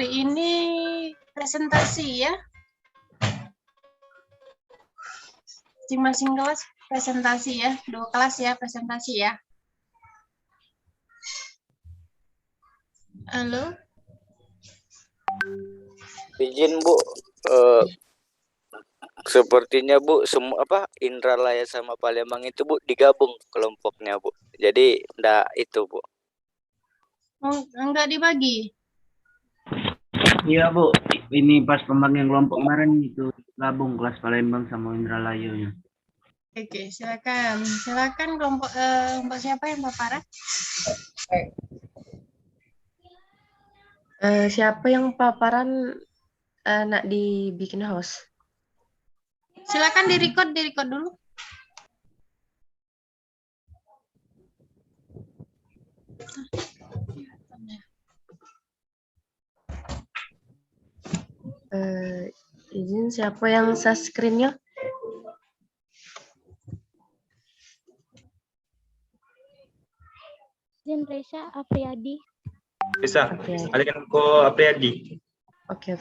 hari ini presentasi ya. Masing-masing kelas presentasi ya. 2 kelas ya presentasi ya. Halo. Izin Bu, sepertinya Bu semua Indralaya sama Palembang itu Bu digabung kelompoknya Bu. Jadi enggak itu Bu. Enggak dibagi. Iya Bu, ini pas pembagian kelompok kemarin itu gabung kelas Palembang sama Indralaya. Oke, silakan. Silakan kelompok siapa yang paparan? Siapa yang paparan nak dibikin host? Silakan di-record dulu. Izin siapa yang share screen-nya? Izin Reza Apriyadi. Bisa, alihkan ke Apriyadi. Oke.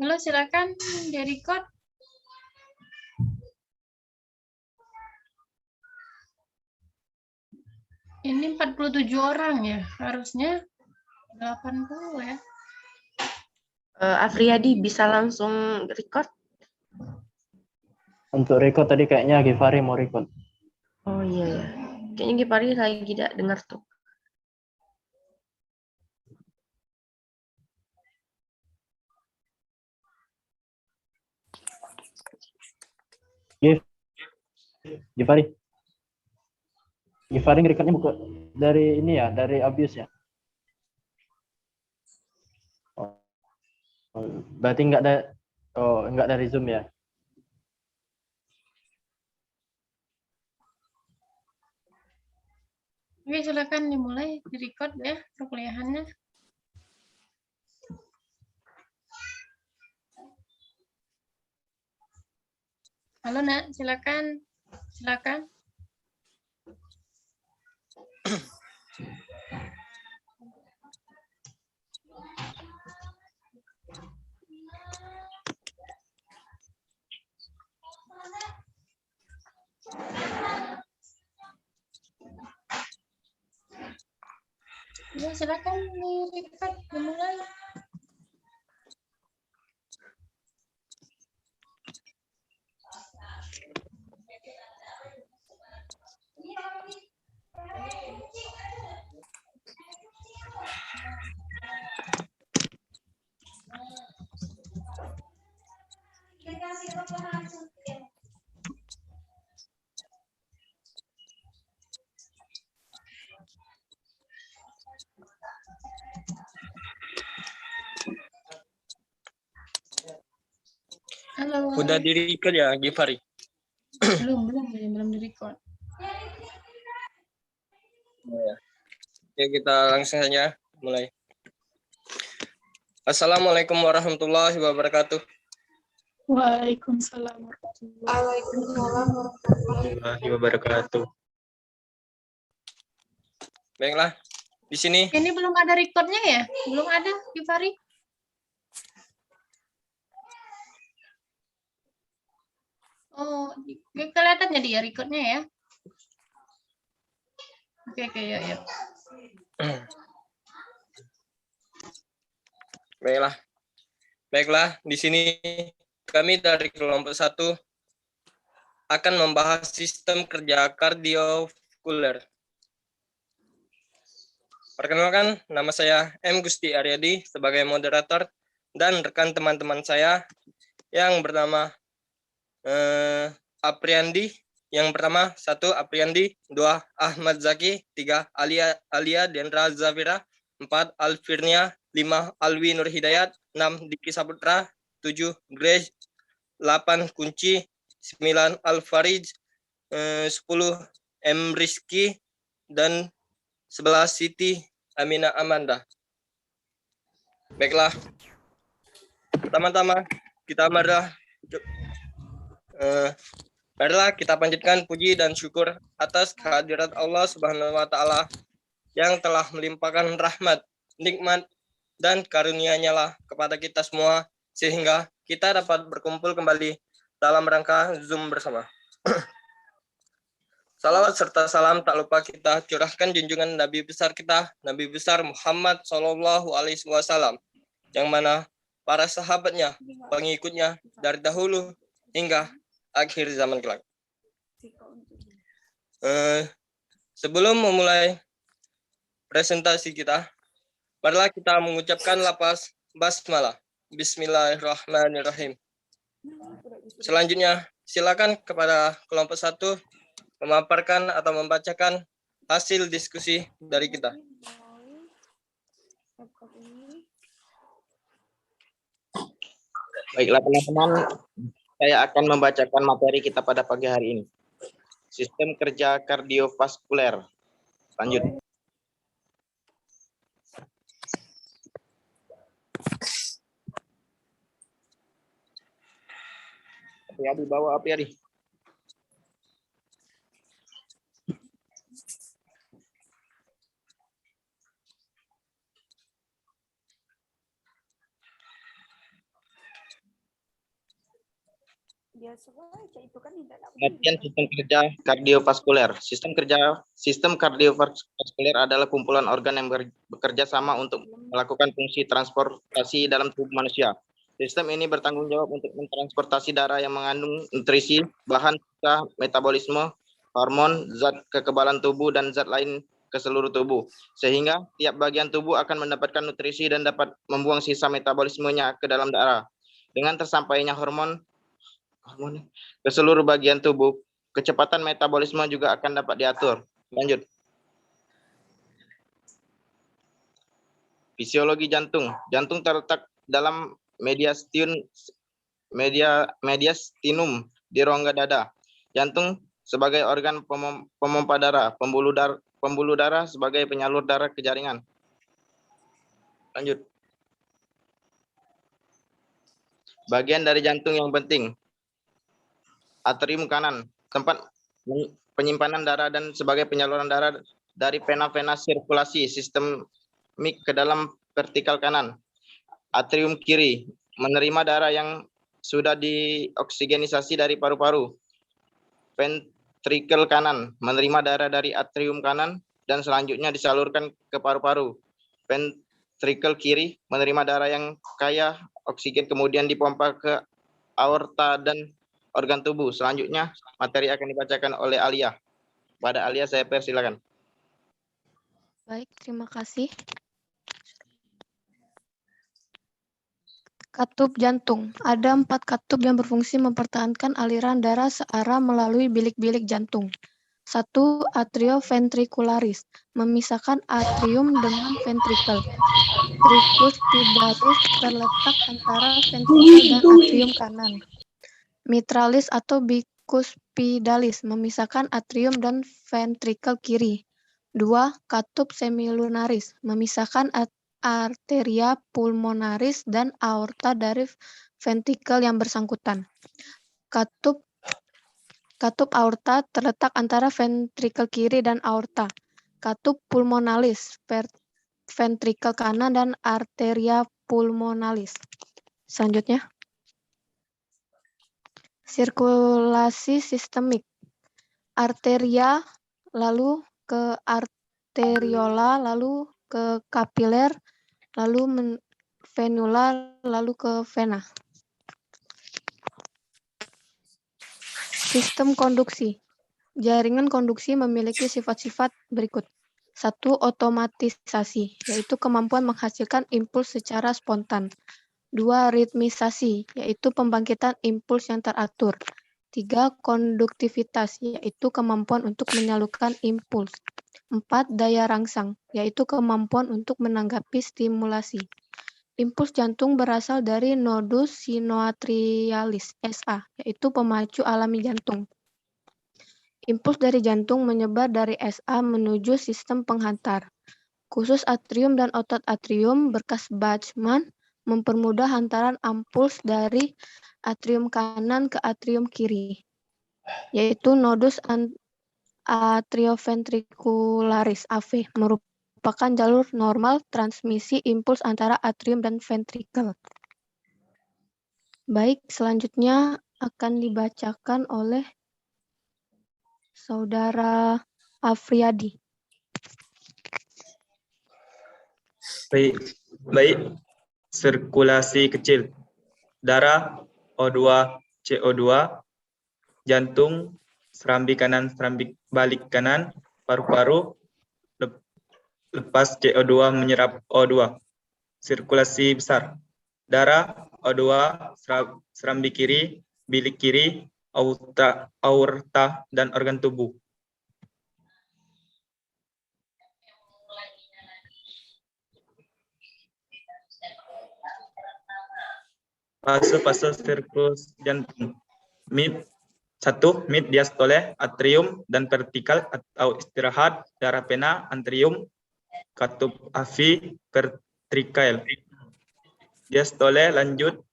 Halo, silakan di-record. Ini 47 orang ya, harusnya 80 ya. Afriyadi bisa langsung record? Untuk record tadi kayaknya Givari mau record. Oh iya. Kayaknya Givari lagi tidak dengar tuh. Givari recordnya buka dari ini ya, dari Abuse ya. Berarti enggak dari Zoom ya. Oke, silakan dimulai di-record ya perkuliahannya. Halo Nak, silakan. Ya, silakan di-record dimulai. Halo. Udah di-record ya, Givari? Belum di-record. Ya, kita langsung saja mulai. Assalamualaikum warahmatullahi wabarakatuh. Waalaikumsalam warahmatullahi Wabarakatuh. Baiklah, di sini. Ini belum ada recordnya ya? Belum ada, Givari? Oh, kelihatan jadi ya recordnya ya? Oke, ya. Baiklah, di sini kami dari kelompok 1 akan membahas sistem kerja kardiovaskuler. Perkenalkan, nama saya M. Gusti Aryadi sebagai moderator dan rekan teman-teman saya yang bernama Apriyandi. Yang pertama, 1 Apriyandi, 2 Ahmad Zaki, 3 Alia Dendra Zafira, 4 Alfirnia, 5 Alwi Nur Hidayat, 6 Diki Saputra, 7 Grace, 8 Kunci, 9 Alfarij, 10 M Rizky, dan 11 Siti Amina Amanda. Baiklah, Pertama-tama kita marilah kita panjatkan puji dan syukur atas kehadirat Allah Subhanahu wa taala yang telah melimpahkan rahmat, nikmat dan karunia-Nya lah kepada kita semua sehingga kita dapat berkumpul kembali dalam rangka Zoom bersama. Salawat serta salam tak lupa kita curahkan junjungan Nabi besar kita, Nabi besar Muhammad Shallallahu Alaihi Wasallam, yang mana para sahabatnya, pengikutnya dari dahulu hingga akhir zaman kelak. Sebelum memulai presentasi kita, marilah kita mengucapkan lafaz basmalah. Bismillahirrahmanirrahim. Selanjutnya, silakan kepada kelompok 1 memaparkan atau membacakan hasil diskusi dari kita. Baiklah teman-teman, saya akan membacakan materi kita pada pagi hari ini. Sistem kerja kardiovaskuler. Lanjut. Api bawa api. Pengertian sistem kerja kardiovaskuler. Sistem kardiovaskuler adalah kumpulan organ yang bekerja sama untuk melakukan fungsi transportasi dalam tubuh manusia. Sistem ini bertanggung jawab untuk mentransportasi darah yang mengandung nutrisi, bahan sisa, metabolisme, hormon, zat kekebalan tubuh, dan zat lain ke seluruh tubuh. Sehingga tiap bagian tubuh akan mendapatkan nutrisi dan dapat membuang sisa metabolismenya ke dalam darah. Dengan tersampainya hormon ke seluruh bagian tubuh, kecepatan metabolisme juga akan dapat diatur. Lanjut. Fisiologi jantung. Jantung terletak dalam mediastinum di rongga dada. Jantung sebagai organ pemompa darah, pembuluh darah sebagai penyalur darah ke jaringan. Lanjut. Bagian dari jantung yang penting. Atrium kanan, tempat penyimpanan darah dan sebagai penyaluran darah dari vena-vena sirkulasi sistemik ke dalam vertikal kanan. Atrium kiri, menerima darah yang sudah dioksigenisasi dari paru-paru. Ventrikel kanan, menerima darah dari atrium kanan dan selanjutnya disalurkan ke paru-paru. Ventrikel kiri, menerima darah yang kaya oksigen kemudian dipompa ke aorta dan organ tubuh. Selanjutnya, materi akan dibacakan oleh Alia. Pada Alia, saya persilakan. Baik, terima kasih. Katup jantung. Ada 4 katup yang berfungsi mempertahankan aliran darah searah melalui bilik-bilik jantung. 1. Atrioventricularis, memisahkan atrium dengan ventrikel. Tricus pidalis terletak antara ventrikel dan atrium kanan. Mitralis atau bicuspidalis, memisahkan atrium dan ventrikel kiri. 2. Katup semilunaris, memisahkan arteria pulmonaris dan aorta dari ventrikel yang bersangkutan. Katup aorta terletak antara ventrikel kiri dan aorta. Katup pulmonalis, ventrikel kanan dan arteria pulmonalis. Selanjutnya. Sirkulasi sistemik. Arteria, lalu ke arteriola, lalu ke kapiler, lalu venula, lalu ke vena. Sistem konduksi. Jaringan konduksi memiliki sifat-sifat berikut. 1. Otomatisasi, yaitu kemampuan menghasilkan impuls secara spontan. 2. Ritmisasi, yaitu pembangkitan impuls yang teratur. 3. Konduktivitas, yaitu kemampuan untuk menyalurkan impuls. 4. Daya rangsang, yaitu kemampuan untuk menanggapi stimulasi. Impuls jantung berasal dari nodus sinoatrialis, SA, yaitu pemacu alami jantung. Impuls dari jantung menyebar dari SA menuju sistem penghantar. Khusus atrium dan otot atrium berkas Bachmann mempermudah hantaran ampuls dari atrium kanan ke atrium kiri, yaitu nodus atrioventricularis AV, merupakan jalur normal transmisi impuls antara atrium dan ventrikel. Baik, selanjutnya akan dibacakan oleh Saudara Afriyadi. Baik. Sirkulasi kecil. Darah, O2, CO2, jantung, serambi kanan, serambi balik kanan, paru-paru, lepas CO2 menyerap O2. Sirkulasi besar. Darah, O2, serambi kiri, bilik kiri, aorta, dan organ tubuh. Fase-fase sirkulasi jantung. Mid diastole, atrium dan vertikal atau istirahat, darah pena, antrium, katup avi, ventrikel. Diastole lanjut,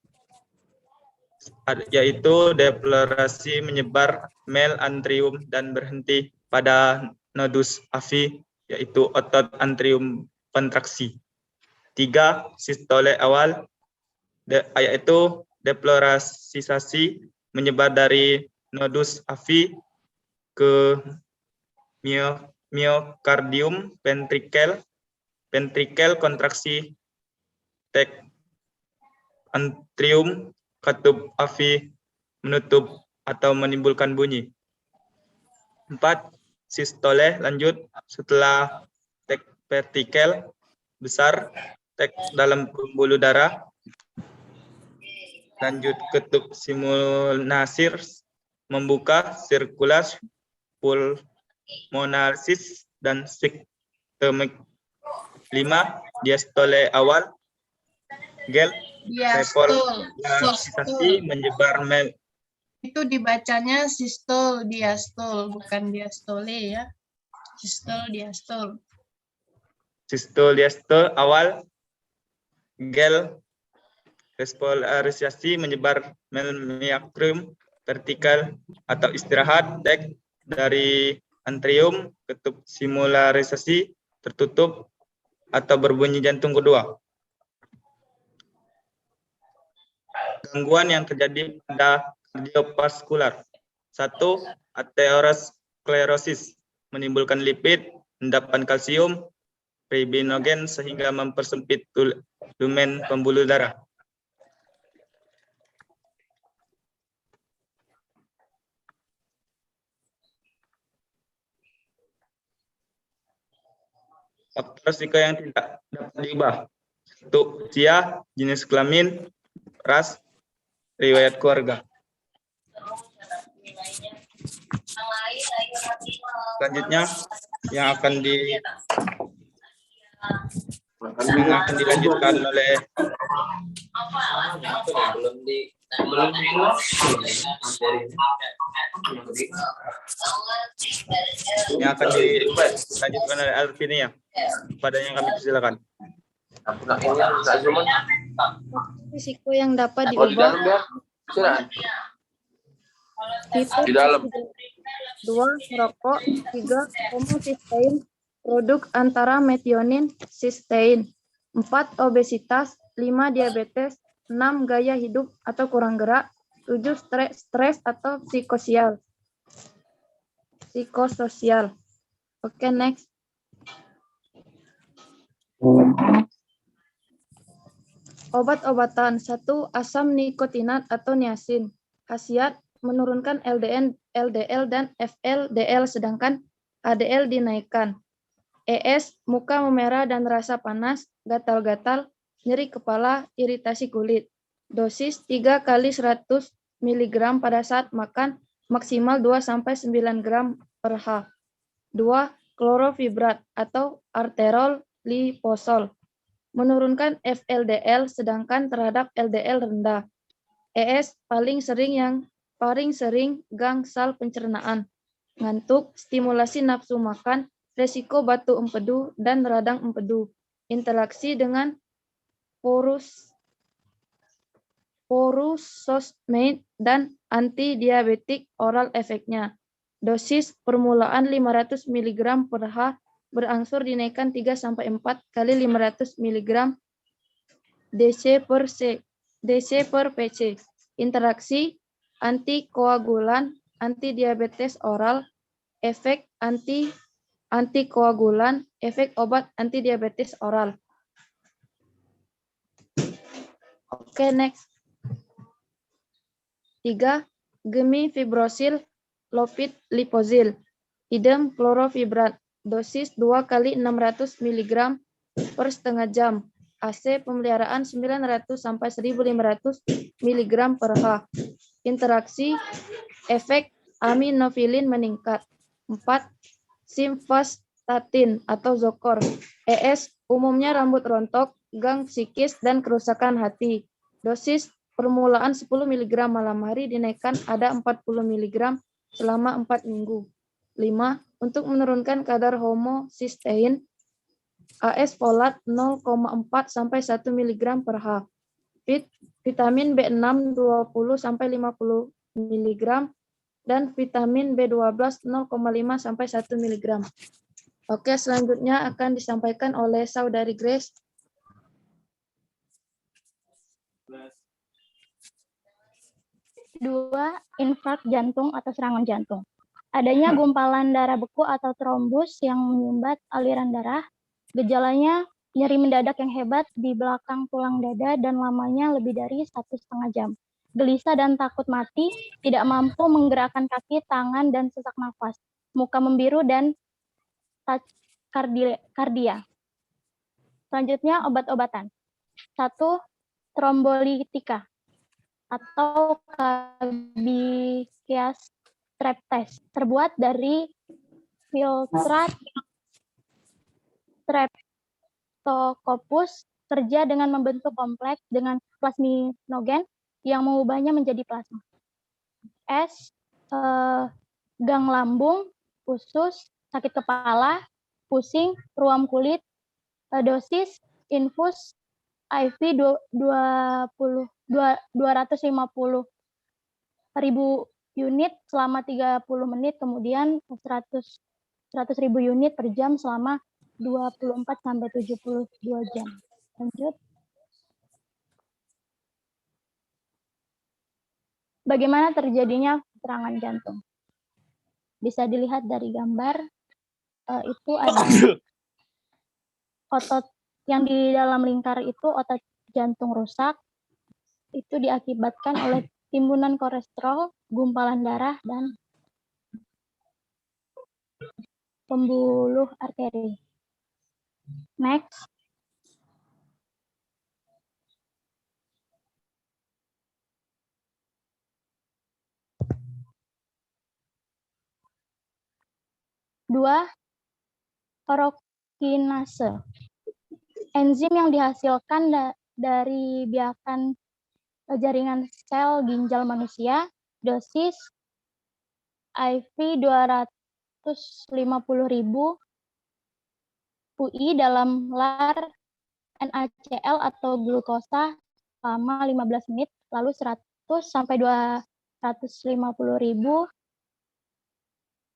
yaitu deplorasi menyebar mel antrium dan berhenti pada nodus avi, yaitu otot antrium kontraksi. 3. Sistole awal, yaitu deplorasisasi menyebar dari nodus avi ke myokardium, ventrikel kontraksi, tek antrium, katup avi menutup atau menimbulkan bunyi. 4. Sistole lanjut, setelah tek vertikel besar, tek dalam pembuluh darah, lanjut ketup simulnasir, membuka sirkulasi pulmonalis dan sistemik. 5. Diastole awal, gel repolarisasi menyebar mel. Itu dibacanya sistol, diastol, bukan diastole ya. Sistol, diastol. Sistol, diastol awal, gel repolarisasi menyebar mel miakrium, vertikal atau istirahat, dek dari antrium, ketup simularisasi, tertutup atau berbunyi jantung kedua. Gangguan yang terjadi pada kardiovaskular. 1. Aterosklerosis, menimbulkan lipid, endapan kalsium, fibrinogen sehingga mempersempit lumen pembuluh darah. Faktor risiko yang tidak dapat diubah. 1. Usia, jenis kelamin, ras, riwayat keluarga. Selanjutnya yang akan dilanjutkan oleh Alvinia. Padanya kami persilakan. Risiko yang dapat diubah. Di dalam. 2. Merokok. 3. Homocysteine, produk antara metionin, cysteine. 4. Obesitas. 5. Diabetes. 6. Gaya hidup atau kurang gerak. 7. Stres atau psikososial. Oke, next. Obat-obatan. 1. Asam nikotinat atau niacin. Khasiat menurunkan LDL dan FLDL sedangkan HDL dinaikkan. ES, muka memerah dan rasa panas, gatal-gatal, nyeri kepala, iritasi kulit. Dosis 3 kali 100 mg pada saat makan, maksimal 2-9 gram per H. 2. Klorofibrat atau arterol liposol, menurunkan FLDL sedangkan terhadap LDL rendah. ES paling sering gangsal pencernaan, ngantuk, stimulasi nafsu makan, resiko batu empedu dan radang empedu, interaksi dengan porus furosemide, dan antidiabetik oral efeknya. Dosis permulaan 500 mg per H berangsur dinaikkan 3-4 kali 500 mg DC per PC. Interaksi antikoagulan, antidiabetes oral, efek antikoagulan, efek obat antidiabetes oral. Oke, next. 3. Gemifibrosil, lopid liposil, idem klorofibrat, dosis 2 kali 600 mg per setengah jam. AC pemeliharaan 900 sampai 1500 mg per H. Interaksi efek aminofilin meningkat. 4. Simvastatin atau Zocor, ES umumnya rambut rontok, gang psikis, dan kerusakan hati. Dosis permulaan 10 mg malam hari dinaikkan ada 40 mg selama 4 minggu. 5. Untuk menurunkan kadar homocysteine, AS folat 0,4 sampai 1 mg per H. Vitamin B6 20 sampai 50 mg dan vitamin B12 0,5 sampai 1 mg. Oke, selanjutnya akan disampaikan oleh Saudari Grace. Dua, infark jantung atau serangan jantung. Adanya gumpalan darah beku atau trombus yang menyumbat aliran darah. Gejalanya nyeri mendadak yang hebat di belakang tulang dada dan lamanya lebih dari 1,5 jam. Gelisah dan takut mati, tidak mampu menggerakkan kaki, tangan, dan sesak nafas. Muka membiru dan tachikardia. Selanjutnya obat-obatan. 1. Trombolitika atau Cabiquias streptes, terbuat dari filtrat Streptococcus, kerja dengan membentuk kompleks dengan plasminogen yang mengubahnya menjadi plasma. S. Gang lambung, usus, sakit kepala, pusing, ruam kulit. Dosis infus IV 250.000 unit selama 30 menit, kemudian 100.000 unit per jam selama 24-72 jam. Lanjut. Bagaimana terjadinya serangan jantung? Bisa dilihat dari gambar, itu ada otot yang di dalam lingkar itu otot jantung rusak. Itu diakibatkan oleh timbunan kolesterol, gumpalan darah, dan pembuluh arteri. Next. Dua, orokinase. Enzim yang dihasilkan dari biakan jaringan sel ginjal manusia. Dosis IV 250.000 UI dalam lar NaCl atau glukosa selama 15 menit, lalu 100 sampai 250.000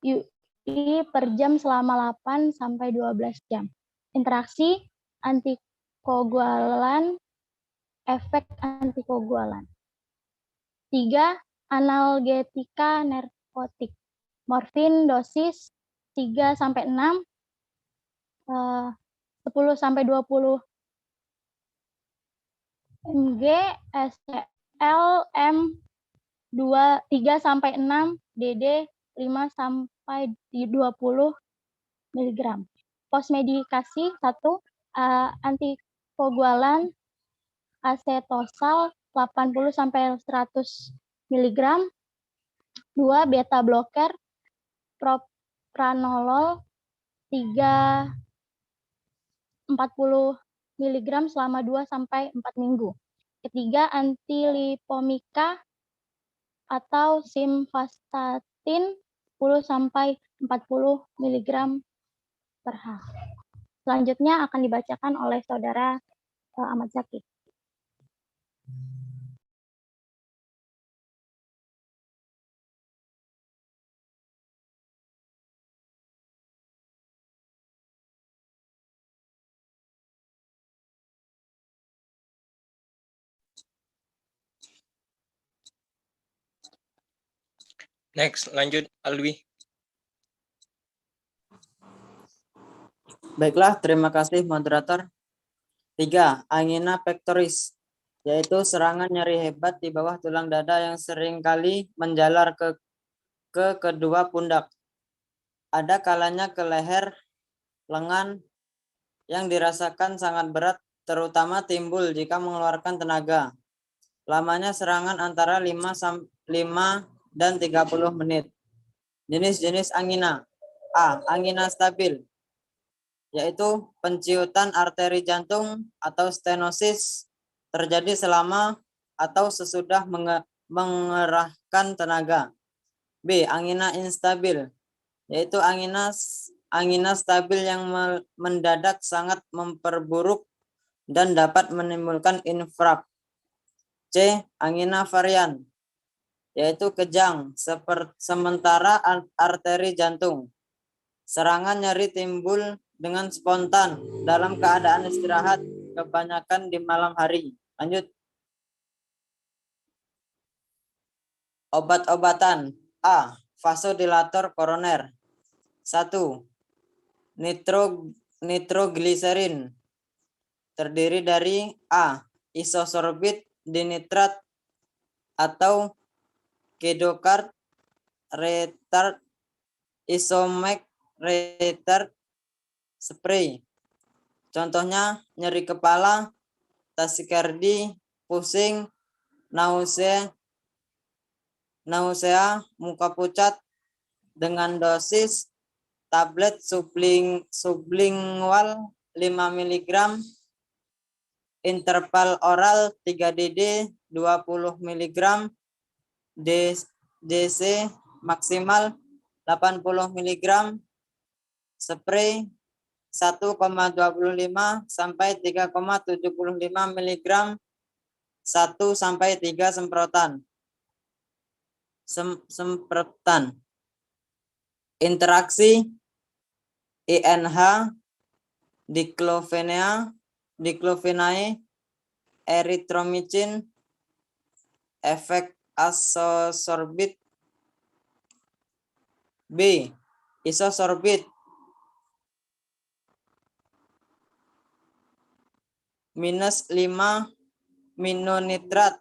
UI per jam selama 8 sampai 12 jam. Interaksi antikoagulan, efek antikoagulan. 3. Analgetika narkotik. Morfin dosis 3 sampai 6, 10 sampai 20 mg, SCL M 3 sampai 6, DD 5 sampai 20 mg. Postmedikasi 1, antikoagulan acetosal 80 sampai 100 mg. 2. Beta blocker propranolol 3 40 mg selama 2 sampai 4 minggu. Ketiga, antilipomika atau simvastatin 10 sampai 40 mg per H. Selanjutnya akan dibacakan oleh Saudara Ahmad Zaki. Next, lanjut Alwi. Baiklah, terima kasih moderator. 3. Angina pectoris, yaitu serangan nyeri hebat di bawah tulang dada yang seringkali menjalar ke kedua pundak. Ada kalanya ke leher, lengan, yang dirasakan sangat berat, terutama timbul jika mengeluarkan tenaga. Lamanya serangan antara 5 dan 30 menit. Jenis-jenis angina. A. Angina stabil, yaitu penciutan arteri jantung atau stenosis terjadi selama atau sesudah mengerahkan tenaga. B. Angina instabil, yaitu angina stabil yang mendadak sangat memperburuk dan dapat menimbulkan infark. C. Angina varian, yaitu kejang sementara arteri jantung. Serangan nyeri timbul dengan spontan dalam keadaan istirahat, kebanyakan di malam hari. Lanjut. Obat-obatan. A. Vasodilator koroner. 1. Nitrogliserin. Terdiri dari A. Isosorbit dinitrat atau kedokard retard isomek retard spray. Contohnya nyeri kepala, tasikardi, pusing, nausea, muka pucat, dengan dosis tablet sublingual 5 mg, interval oral 3 DD 20 mg, DC maksimal 80 mg, spray 1,25 sampai 3,75 mg 1 sampai 3 semprotan. Interaksi INH, diclofenac, erythromycin, efek isosorbit. B. Isosorbit -5 minonitrat,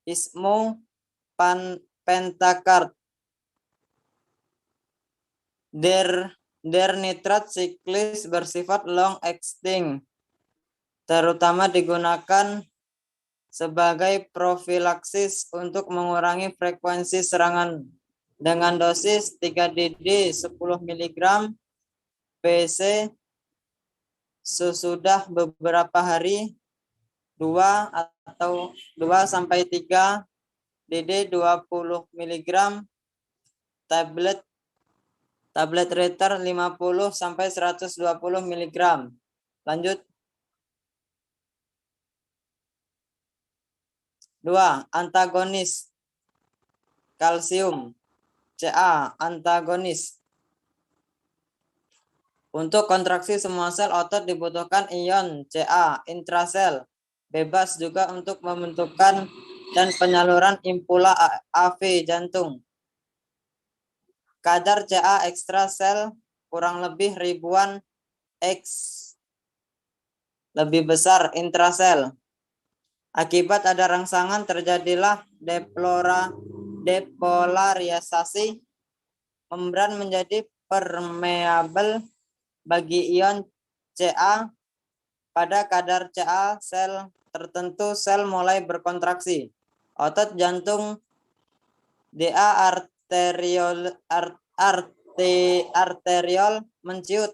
ismo pentakard, nitrat siklis bersifat long acting, terutama digunakan sebagai profilaksis untuk mengurangi frekuensi serangan dengan dosis 3 DD 10 mg PC sesudah beberapa hari, 2 sampai 3 DD 20 mg tablet retar 50 sampai 120 mg. Lanjut. 2. Antagonis kalsium, Ca antagonis. Untuk kontraksi semua sel otot dibutuhkan ion Ca intrasel, bebas juga untuk membentukkan dan penyaluran impula AV jantung. Kadar Ca ekstrasel kurang lebih ribuan X, lebih besar intrasel. Akibat ada rangsangan terjadilah depolarisasi, membran menjadi permeabel bagi ion Ca. Pada kadar Ca sel tertentu sel mulai berkontraksi. Otot jantung DA arteriol menciut.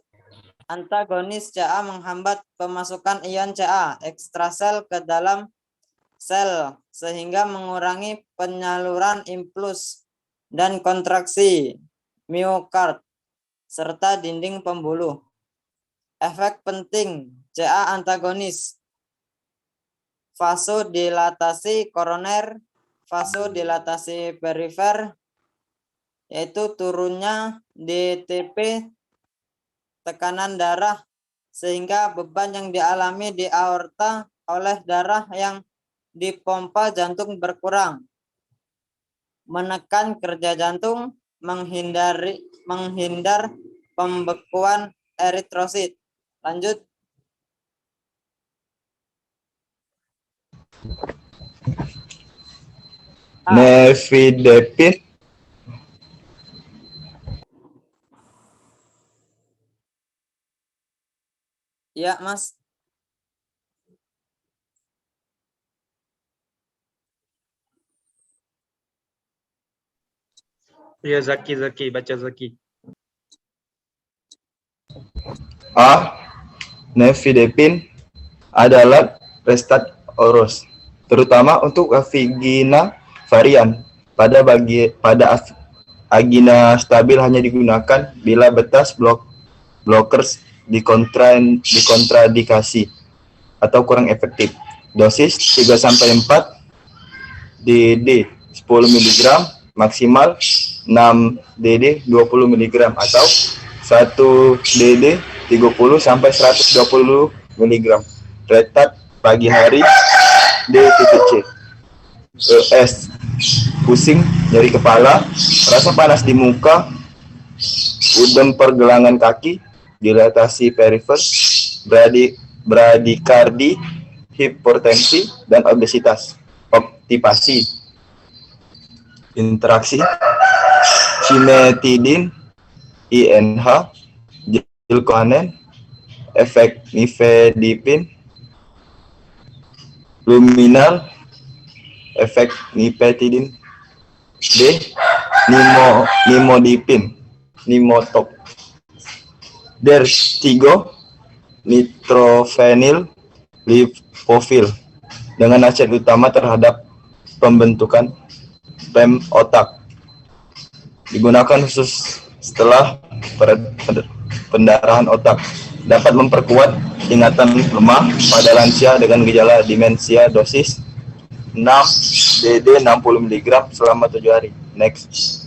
Antagonis Ca menghambat pemasukan ion Ca ekstrasel ke dalam sel sehingga mengurangi penyaluran impuls dan kontraksi miokard serta dinding pembuluh. Efek penting Ca antagonis: vasodilatasi koroner, vasodilatasi perifer, yaitu turunnya DTP tekanan darah sehingga beban yang dialami di aorta oleh darah yang dipompa jantung berkurang. menekan kerja jantung, menghindar pembekuan eritrosit. Lanjut. Nifedipine. Ya, Mas. Ya, Zaki, baca Zaki. A. Nifedipine adalah restat oros, terutama untuk angina varian. Pada angina stabil hanya digunakan bila betas blockers dikontradikasi atau kurang efektif. Dosis 3-4 DD 10 mg, maksimal 6 DD 20 mg atau 1 DD 30-120 mg. Retat pagi hari. D.C. ES. Pusing, nyeri kepala, rasa panas di muka, udem pergelangan kaki, dilatasi perifer, bradikardi, hipertensi, dan obesitas. Obstipasi. Interaksi cimetidin, INH, jilkoanen, efek nifedipine, luminal, efek nifedipine. D. Nimodipin, nimotok. Dertigo, nitrofenil, lipofil, dengan aset utama terhadap pembentukan rem otak. Digunakan khusus setelah pendarahan otak. Dapat memperkuat ingatan lemah pada lansia dengan gejala demensia. Dosis 6 DD 60 mg selama 7 hari. Next.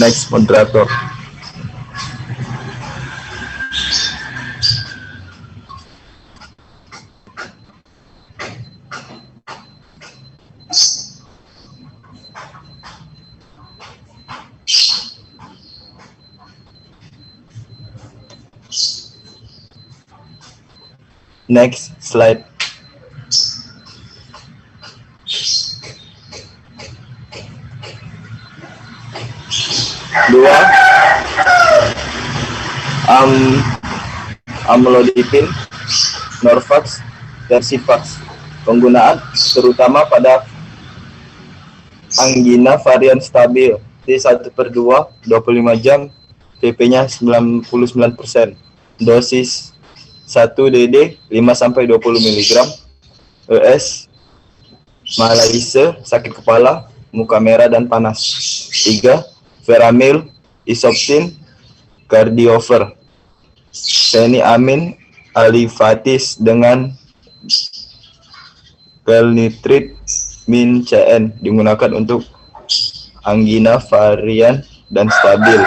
Next, moderator. Next slide. Dua, amlodipin, Norvax, Versivax. Penggunaan terutama pada angina varian stabil. T1/2, 25 jam, PP-nya 99%. Dosis 1 DD 5-20 mg. ES, malaise, sakit kepala, muka merah dan panas. 3. Veramil, isopsin, cardiover. Pheniamin, alifatis dengan pelnitrit min CN, digunakan untuk angina varian dan stabil.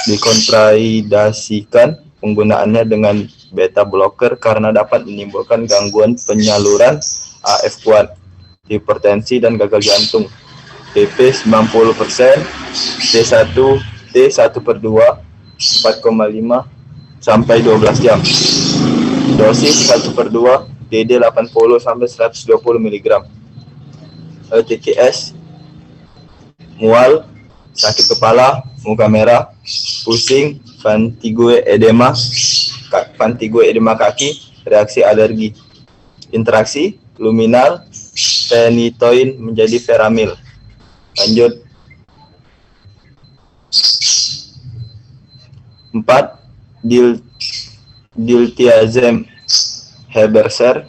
Dikontraindasikan penggunaannya dengan beta blocker karena dapat menimbulkan gangguan penyaluran AF kuat, hipertensi, dan gagal jantung. PP 90%, T1/2, 4,5 sampai 12 jam. Dosis 1/2, DD 80-120 mg. TTS, mual, sakit kepala, muka merah, pusing, fatigue edema kaki, reaksi alergi. Interaksi, luminal, phenytoin menjadi veramil. Lanjut. 4. Diltiazem, Heberser,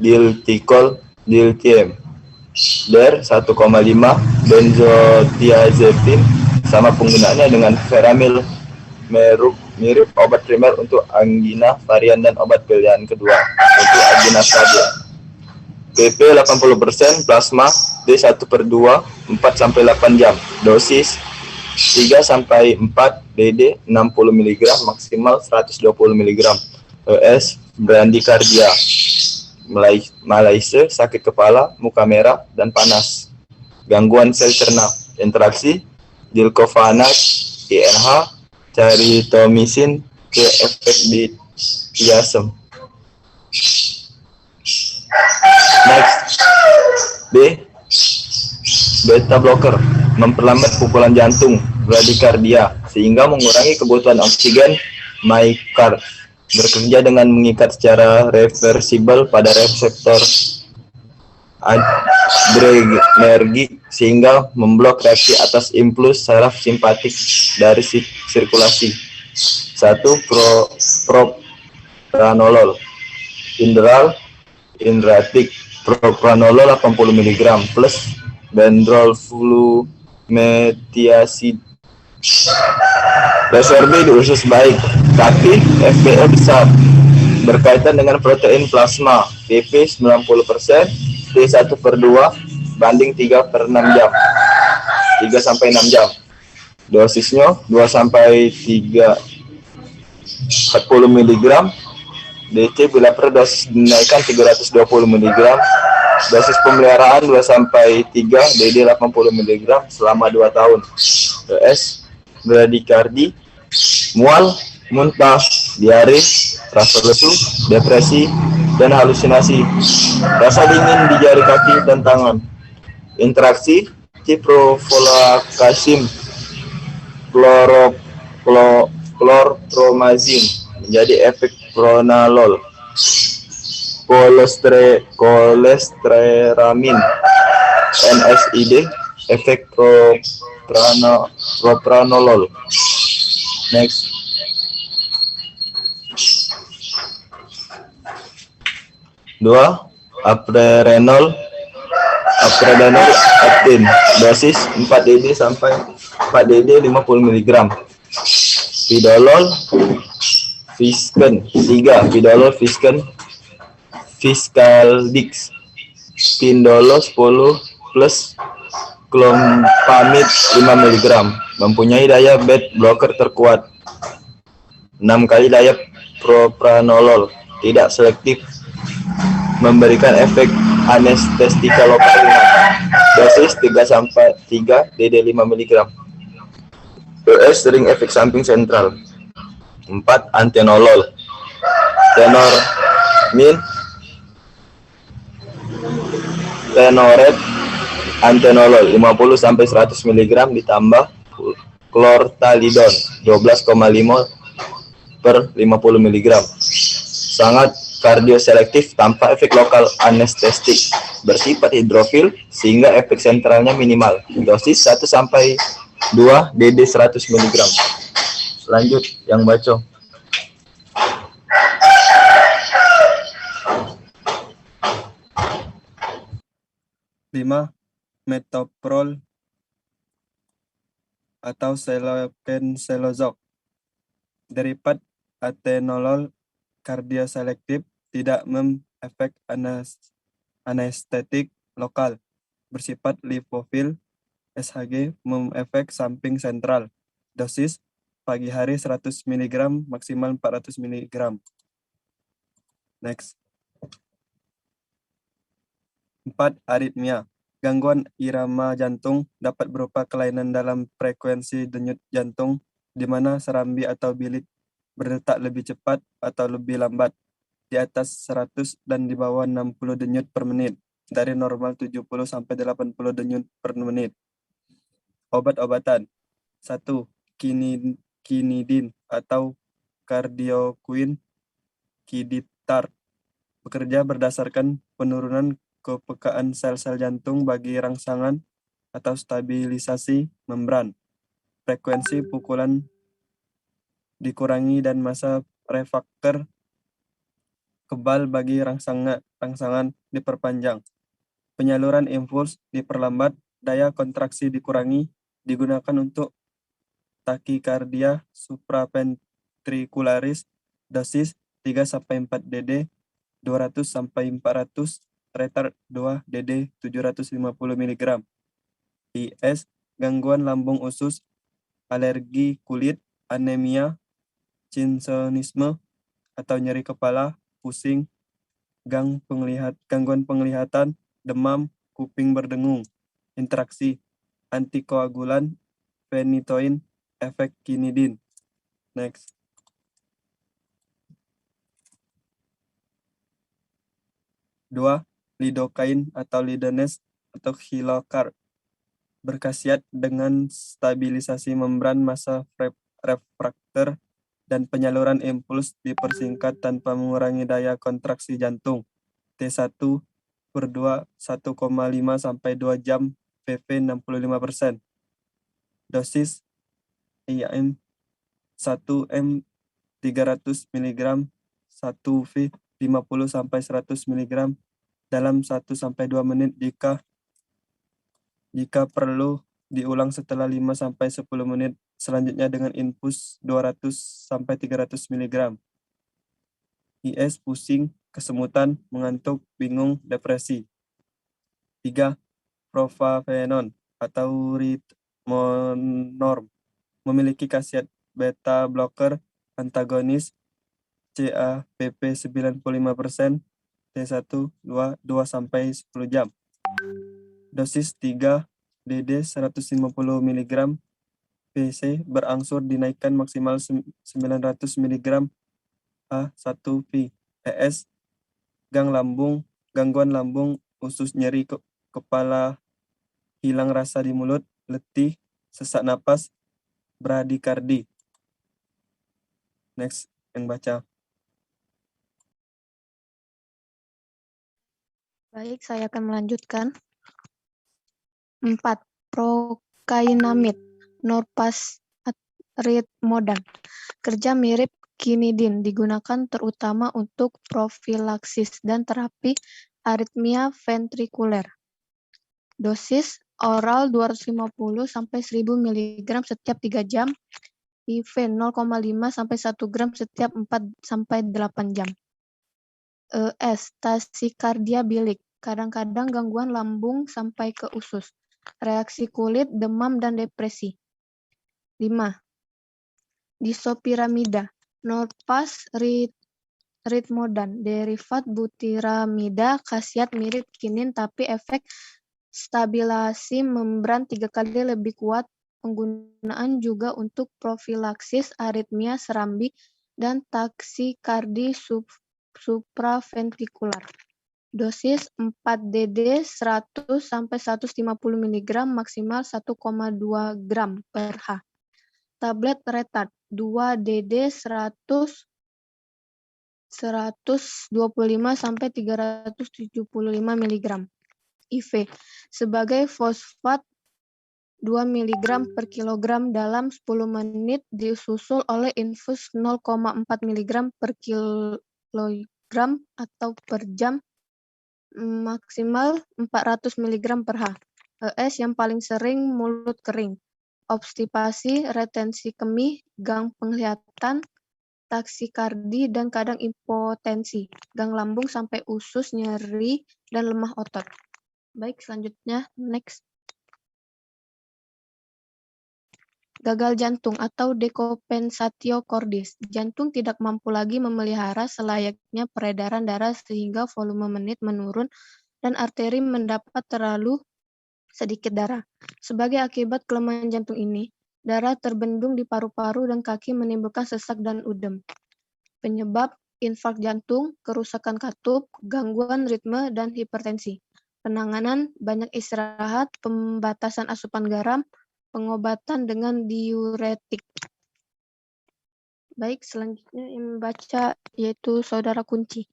diltikol, diltiem. Der 1,5, benzodiazepin, sama penggunaannya dengan veramil, mirip obat primer untuk angina varian dan obat pilihan kedua untuk angina stabil. PP 80%, plasma, D1/2, 4-8 jam. Dosis 3 sampai 4 DD 60 mg maksimal 120 mg. ES brandycardia, malaise, sakit kepala, muka merah dan panas. Gangguan sel cerna. Interaksi Diclofenac, INH, caritomycin ke efek di chiasm. Next, B. Beta blocker, memperlambat pukulan jantung, bradycardia, sehingga mengurangi kebutuhan oksigen myocard. Bekerja dengan mengikat secara reversibel pada reseptor adrenergik sehingga memblok reaksi atas impuls saraf simpatik dari sirkulasi. 1. Propranolol, indratik, propranolol 80 mg plus bendroflumethiazide. Resor B di usus baik, tapi FPL besar, berkaitan dengan protein plasma, PP 90%, T1/2 banding 3/6 jam, 3 sampai 6 jam. Dosisnya 2 sampai 3 40 mg, DC bila perlu dosis dinaikkan 320 mg, dosis pemeliharaan 2 sampai 3 DD 80 mg selama 2 tahun. ES bradikardi, mual, muntah, diare, rasa lesu, depresi, dan halusinasi, rasa dingin di jari kaki dan tangan. Interaksi ciprofloxacin, chlorpromazine menjadi efek propranolol, cholestereramin, NSAID, efek propranolol. Next. Dua, apredenol actin, dosis 4 DD sampai 4 DD 50 mg. Pidolol Visken 3, pidolol Visken Viscaldix, pindolo 10 plus clompamid 5 mg, mempunyai daya beta blocker terkuat. 6 kali daya propranolol, tidak selektif, memberikan efek anestetika lokal ringan. Dosis 3 sampai 3 DD 5 mg. ES sering efek samping sentral. 4. Antenolol, tenoret, antenolol 50 sampai 100 mg ditambah chlortalidon 12,5/50 mg. Sangat kardioselektif tanpa efek lokal anestetik, bersifat hidrofil sehingga efek sentralnya minimal. Dosis 1 sampai 2 DD 100 mg. Lanjut yang baca. Lima, metoprol atau selopenselozok, derivat atenolol, kardioselektif, tidak memefek anestetik lokal, bersifat lipofil, SHG, memefek samping sentral. Dosis pagi hari 100 mg, maksimal 400 mg. Next. 4. Aritmia. Gangguan irama jantung dapat berupa kelainan dalam frekuensi denyut jantung, di mana serambi atau bilik berdetak lebih cepat atau lebih lambat, di atas 100 dan di bawah 60 denyut per menit, dari normal 70 sampai 80 denyut per menit. Obat-obatan. 1. Kinidin atau cardioquine kiditar, bekerja berdasarkan penurunan kepekaan sel-sel jantung bagi rangsangan atau stabilisasi membran. Frekuensi pukulan dikurangi dan masa refraktor kebal bagi rangsangan diperpanjang. Penyaluran impuls diperlambat, daya kontraksi dikurangi, digunakan untuk takikardia supraventricularis, dosis 3-4 DD 200-400, retard 2 DD 750 mg. IS, gangguan lambung usus alergi kulit, anemia, Parkinsonisme atau nyeri kepala, pusing, gangguan penglihatan, demam, kuping berdengung, interaksi, antikoagulan, phenytoin, efek kinidin. Next. Dua, lidocaine atau lidones atau Hilokar berkhasiat dengan stabilisasi membran massa refraktor dan penyaluran impuls dipersingkat tanpa mengurangi daya kontraksi jantung. T1/2 1,5 sampai 2 jam, PP 65%. Dosis IM 1M 300 mg, 1V 50 sampai 100 mg dalam 1 sampai 2 menit jika perlu diulang setelah 5 sampai 10 menit. Selanjutnya dengan infus 200 sampai 300 mg. IS pusing, kesemutan, mengantuk, bingung, depresi. 3. Profafenon atau Ritmonorm memiliki khasiat beta blocker antagonis CAPP 95%, T1 2 sampai 10 jam. Dosis 3 DD 150 mg PC berangsur dinaikkan maksimal 900 mg A1V. ES gangguan lambung, usus nyeri kepala, hilang rasa di mulut, letih, sesak napas, bradikardi. Next, yang baca. Baik, saya akan melanjutkan. 4. Prokainamid, Norpas Ritmodan. Kerja mirip kinidin, digunakan terutama untuk profilaksis dan terapi aritmia ventrikuler. Dosis oral 250 sampai 1000 mg setiap 3 jam, IV 0,5 sampai 1 gram setiap 4 sampai 8 jam. ES tasikardia bilik, kadang-kadang gangguan lambung sampai ke usus, reaksi kulit, demam, dan depresi. 5. Disopiramida, Norpas Ritmodan, derivat butiramida, khasiat mirip kinin tapi efek stabilasi membran 3 kali lebih kuat. Penggunaan juga untuk profilaksis aritmia serambi dan taksikardi supraventrikular. Dosis 4 DD 100 sampai 150 mg, maksimal 1,2 gram per H. Tablet retard 2 DD 125 sampai 375 mg. IV sebagai fosfat 2 mg per kilogram dalam 10 menit disusul oleh infus 0,4 mg per kilogram atau per jam, maksimal 400 mg per H. ES yang paling sering mulut kering, obstipasi, retensi kemih, gang penglihatan, taksikardi, dan kadang impotensi, gang lambung sampai usus, nyeri, dan lemah otot. Baik, selanjutnya, next. Gagal jantung atau dekompensatio cordis. Jantung tidak mampu lagi memelihara selayaknya peredaran darah sehingga volume menit menurun dan arteri mendapat terlalu sedikit darah. Sebagai akibat kelemahan jantung ini, darah terbendung di paru-paru dan kaki menimbulkan sesak dan udem. Penyebab infark jantung, kerusakan katup, gangguan ritme, dan hipertensi. Penanganan banyak istirahat, pembatasan asupan garam, pengobatan dengan diuretik. Baik, selanjutnya yang membaca yaitu Saudara Kunci.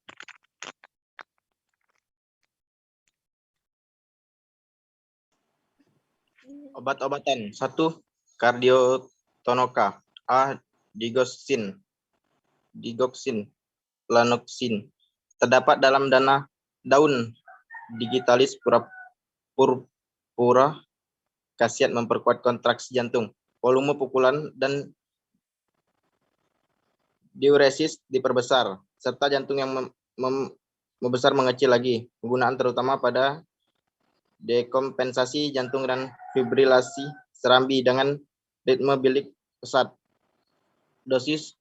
Obat-obatan. 1. Kardiotonoka. A. Digoxin, Lanoxin. Terdapat dalam daun digitalis purpura, khasiat memperkuat kontraksi jantung, volume pukulan dan diuresis diperbesar, serta jantung yang membesar mengecil lagi. Penggunaan terutama pada dekompensasi jantung dan fibrilasi serambi dengan ritme bilik pesat. Dosis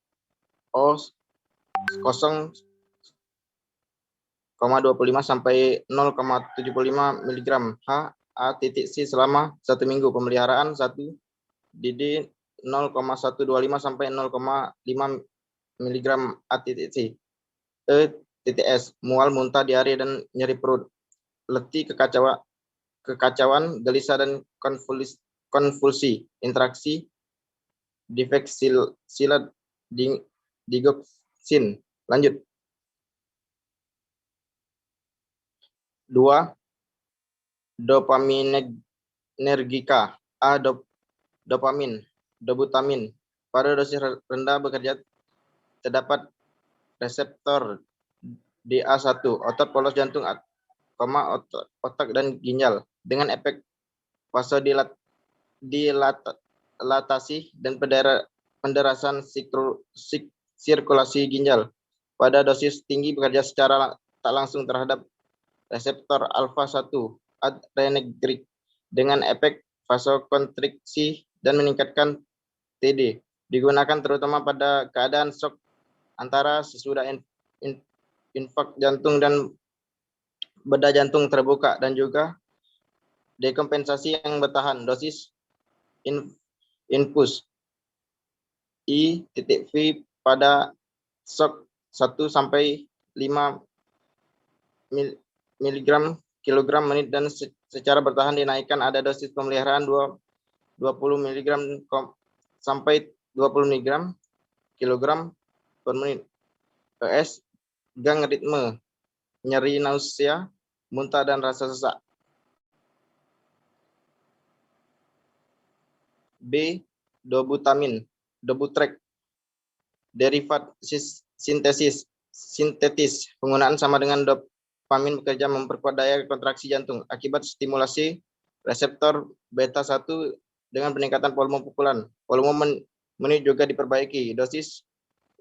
O 0,25 sampai 0,75 mg HA.C selama 1 minggu. Pemeliharaan 1 DD 0,125 sampai 0,5 mg HA.C. TTS, mual, muntah, diare, dan nyeri perut. Letih, kekacauan, gelisah, dan konvulsi. Interaksi difeksilat digoksin. Lanjut. 2. Dopaminergika. A. Dopamin, dobutamin. Pada dosis rendah bekerja terdapat reseptor DA1, otot polos jantung, otak dan ginjal dengan efek vasodilatasi dan pendarasan sirkulasi ginjal. Pada dosis tinggi bekerja secara tak langsung terhadap reseptor alfa-1 adrenergic dengan efek vasokonstriksi dan meningkatkan TD. Digunakan terutama pada keadaan shock antara sesudah infark jantung dan bedah jantung terbuka, dan juga dekompensasi yang bertahan. Dosis infus I.V pada shock 1 sampai 5 mg kilogram menit dan secara bertahan dinaikkan. Ada dosis pemeliharaan 20 mg sampai 20 mg kilogram per menit. ES, gang ritme, nyeri, nausea, muntah, dan rasa sesak. B. Dobutamin, Dobutrek, derivat sintetis. Penggunaan sama dengan dopamin bekerja memperkuat daya kontraksi jantung akibat stimulasi reseptor beta-1 dengan peningkatan volume pukulan. Volume menit juga diperbaiki. Dosis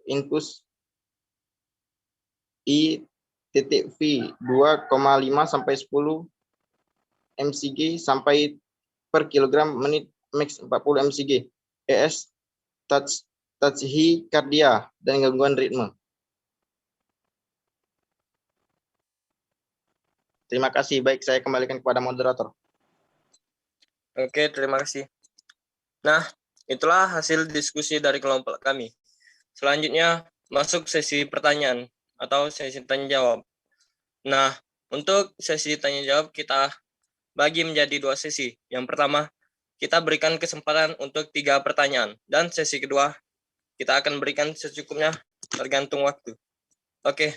infus I.V 2,5 sampai 10 mcg sampai per kilogram menit, max 40 mcg. ES, tachycardia dan gangguan ritme. Terima kasih. Baik, saya kembalikan kepada moderator. Oke, terima kasih. Nah, itulah hasil diskusi dari kelompok kami. Selanjutnya, masuk sesi pertanyaan atau sesi tanya jawab. Nah, untuk sesi tanya jawab kita bagi menjadi 2 sesi. Yang pertama, kita berikan kesempatan untuk 3 pertanyaan. Dan sesi kedua, kita akan berikan secukupnya tergantung waktu. Oke,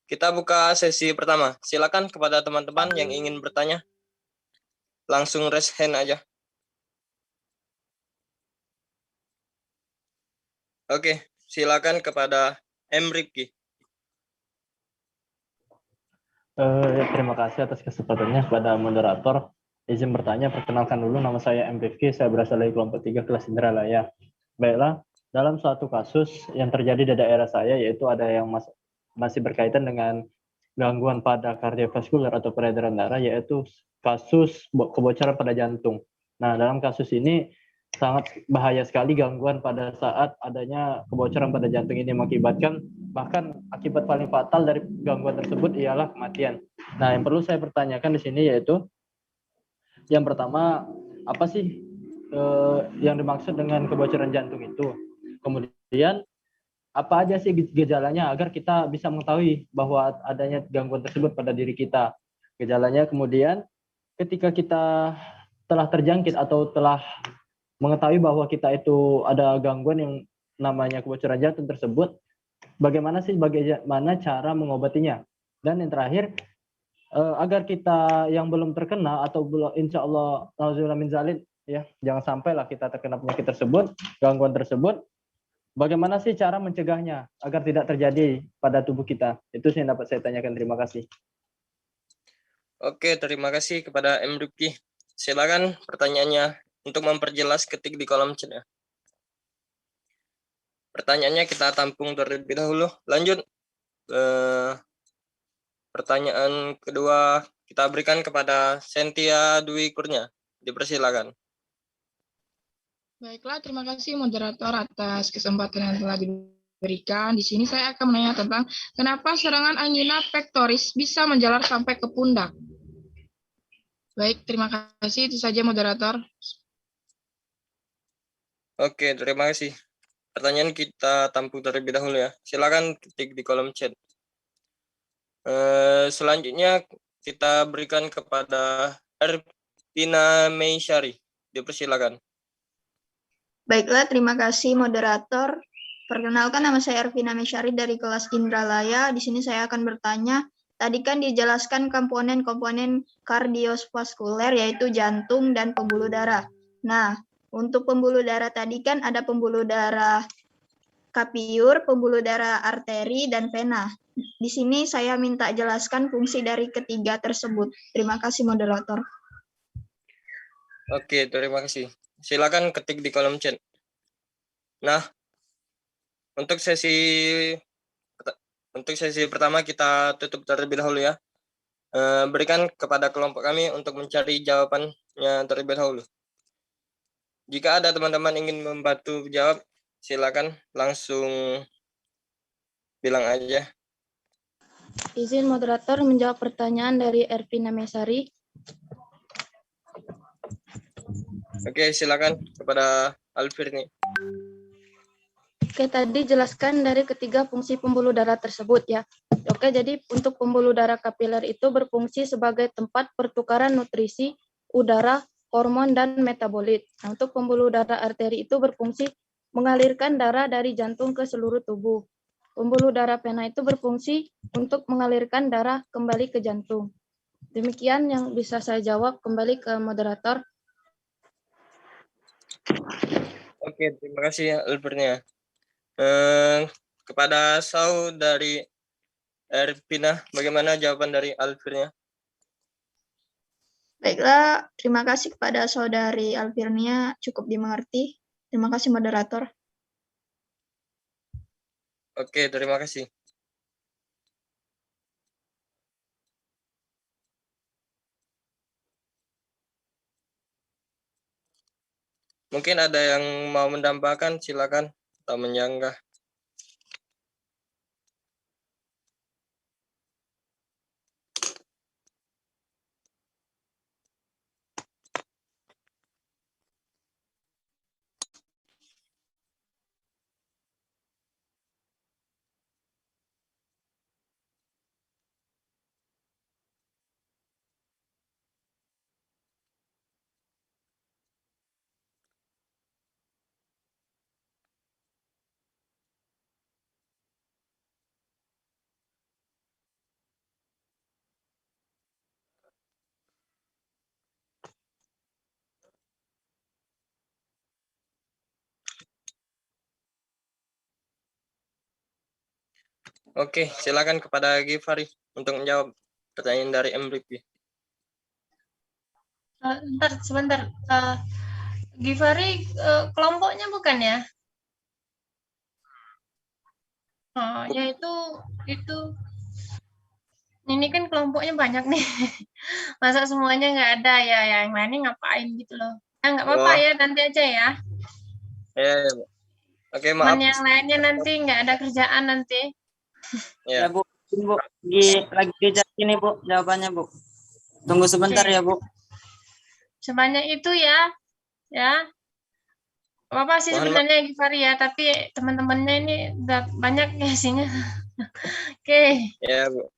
kita buka sesi pertama. Silakan kepada teman-teman yang ingin bertanya. Langsung raise hand aja. Oke, silakan kepada M. Rifki. Terima kasih atas kesempatannya kepada moderator. Izin bertanya, perkenalkan dulu, nama saya M. Rifki, saya berasal dari kelompok 3 kelas Indralaya. Baiklah, dalam suatu kasus yang terjadi di daerah saya, yaitu ada yang masih berkaitan dengan gangguan pada kardiovaskular atau peredaran darah, yaitu kasus kebocoran pada jantung. Nah, dalam kasus ini sangat bahaya sekali gangguan pada saat adanya kebocoran pada jantung ini mengakibatkan, bahkan akibat paling fatal dari gangguan tersebut ialah kematian. Nah, yang perlu saya pertanyakan di sini yaitu yang pertama, apa sih yang dimaksud dengan kebocoran jantung itu? Kemudian apa aja sih gejalanya agar kita bisa mengetahui bahwa adanya gangguan tersebut pada diri kita? Gejalanya, kemudian ketika kita telah terjangkit atau telah mengetahui bahwa kita itu ada gangguan yang namanya kebocoran jantung tersebut, bagaimana cara mengobatinya? Dan yang terakhir, agar kita yang belum terkena atau belum, insya Allah, nauzubillah min zalik, ya, jangan sampailah kita terkena penyakit tersebut, gangguan tersebut, bagaimana sih cara mencegahnya agar tidak terjadi pada tubuh kita? Itu yang dapat saya tanyakan. Terima kasih. Oke, terima kasih kepada M. Rifki. Silakan pertanyaannya untuk memperjelas, ketik di kolom chat ya. Pertanyaannya kita tampung terlebih dahulu. Lanjut. Pertanyaan kedua kita berikan kepada Sentia Dwi Kurnia. Dipersilakan. Baiklah, terima kasih moderator atas kesempatan yang telah diberikan. Di sini saya akan menanya tentang kenapa serangan angina pectoris bisa menjalar sampai ke pundak. Baik, terima kasih. Itu saja moderator. Oke, terima kasih. Pertanyaan kita tampung terlebih dahulu ya. Silakan ketik di kolom chat. Selanjutnya kita berikan kepada Ervina Meisyari. Dipersilakan. Baiklah, terima kasih moderator. Perkenalkan, nama saya Ervina Mesyari dari kelas Indralaya. Di sini saya akan bertanya, tadi kan dijelaskan komponen-komponen kardiovaskuler yaitu jantung dan pembuluh darah. Nah, untuk pembuluh darah tadi kan ada pembuluh darah kapiur, pembuluh darah arteri, dan vena. Di sini saya minta jelaskan fungsi dari ketiga tersebut. Terima kasih moderator. Oke, terima kasih. Silakan ketik di kolom chat. Nah, untuk sesi pertama kita tutup terlebih dahulu ya. Berikan kepada kelompok kami untuk mencari jawabannya terlebih dahulu. Jika ada teman-teman ingin membantu jawab, silakan langsung bilang aja. Izin moderator menjawab pertanyaan dari Ervina Mesari. Oke, silakan kepada Alfirni. Oke, tadi jelaskan dari ketiga fungsi pembuluh darah tersebut ya. Oke, jadi untuk pembuluh darah kapiler itu berfungsi sebagai tempat pertukaran nutrisi, udara, hormon, dan metabolit. Nah, untuk pembuluh darah arteri itu berfungsi mengalirkan darah dari jantung ke seluruh tubuh. Pembuluh darah vena itu berfungsi untuk mengalirkan darah kembali ke jantung. Demikian yang bisa saya jawab. Kembali ke moderator. Oke, terima kasih Alfirni. Kepada saudari Ervina, bagaimana jawaban dari Alfirni? Baiklah, terima kasih kepada saudari Alfirnia, cukup dimengerti. Terima kasih moderator. Oke, terima kasih. Mungkin ada yang mau menambahkan, silakan, atau menyanggah. Oke, silakan kepada Givari untuk menjawab pertanyaan dari MVP. Sebentar. Givari kelompoknya bukan ya? Oh, ya itu. Ini kan kelompoknya banyak nih. Masa semuanya nggak ada ya? Yang lainnya ngapain gitu loh. Nggak apa-apa ya, nanti aja ya. Ya. Oke, maaf. Yang lainnya nanti nggak ada kerjaan nanti. Ya, Bu. Lagi kerja ini, Bu, jawabannya, Bu. Tunggu sebentar ya, Bu. Sebanyak itu ya. Ya. Apa sih sebenarnya Givari ya, tapi teman-temannya ini udah banyak ya isinya. Oke. Ya, Bu.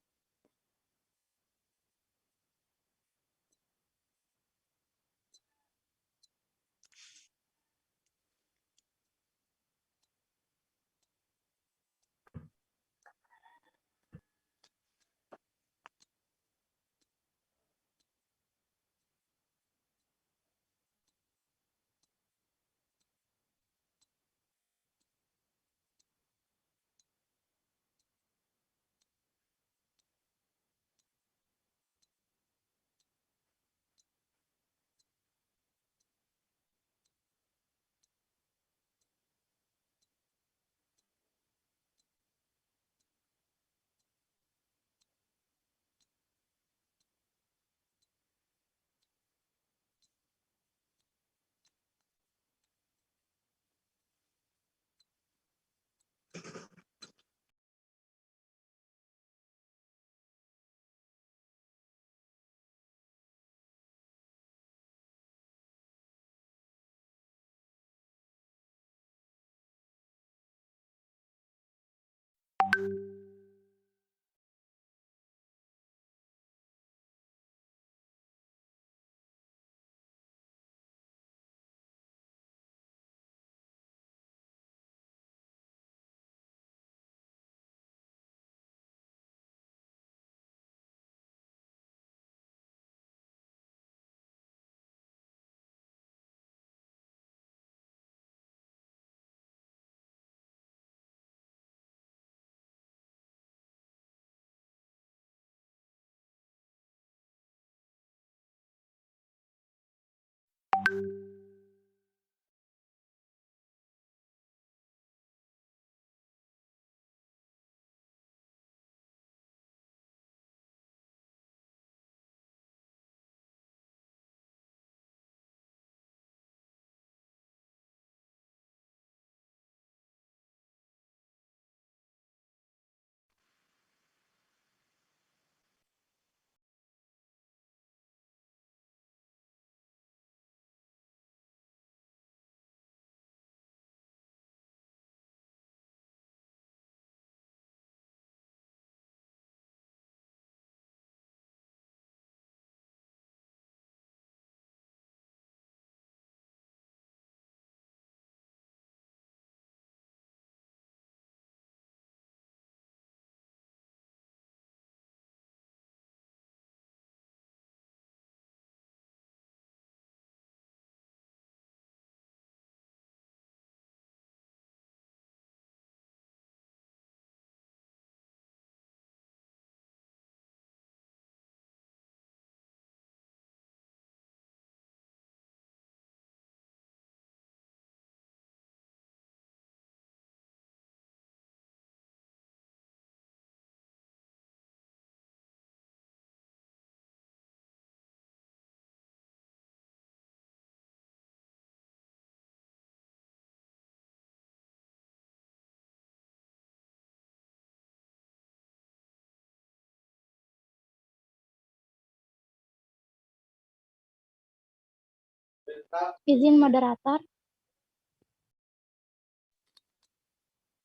Izin moderator.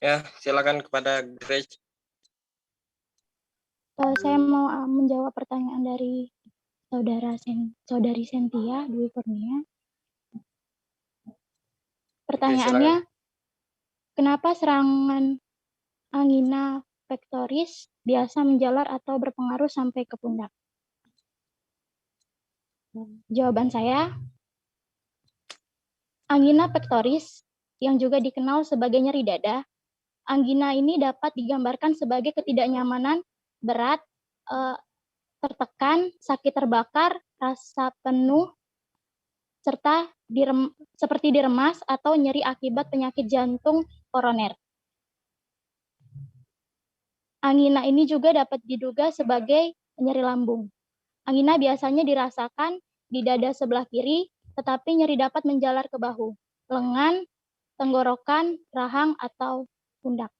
Ya, silakan kepada Grace. Saya mau menjawab pertanyaan dari saudari Sentia Dwi Kurnia. Pertanyaannya, kenapa serangan angina pectoris biasa menjalar atau berpengaruh sampai ke pundak? Jawaban saya, angina pectoris yang juga dikenal sebagai nyeri dada, angina ini dapat digambarkan sebagai ketidaknyamanan berat, tertekan, sakit terbakar, rasa penuh, serta seperti diremas atau nyeri akibat penyakit jantung koroner. Angina ini juga dapat diduga sebagai nyeri lambung. Angina biasanya dirasakan di dada sebelah kiri, tetapi nyeri dapat menjalar ke bahu, lengan, tenggorokan, rahang, atau pundak.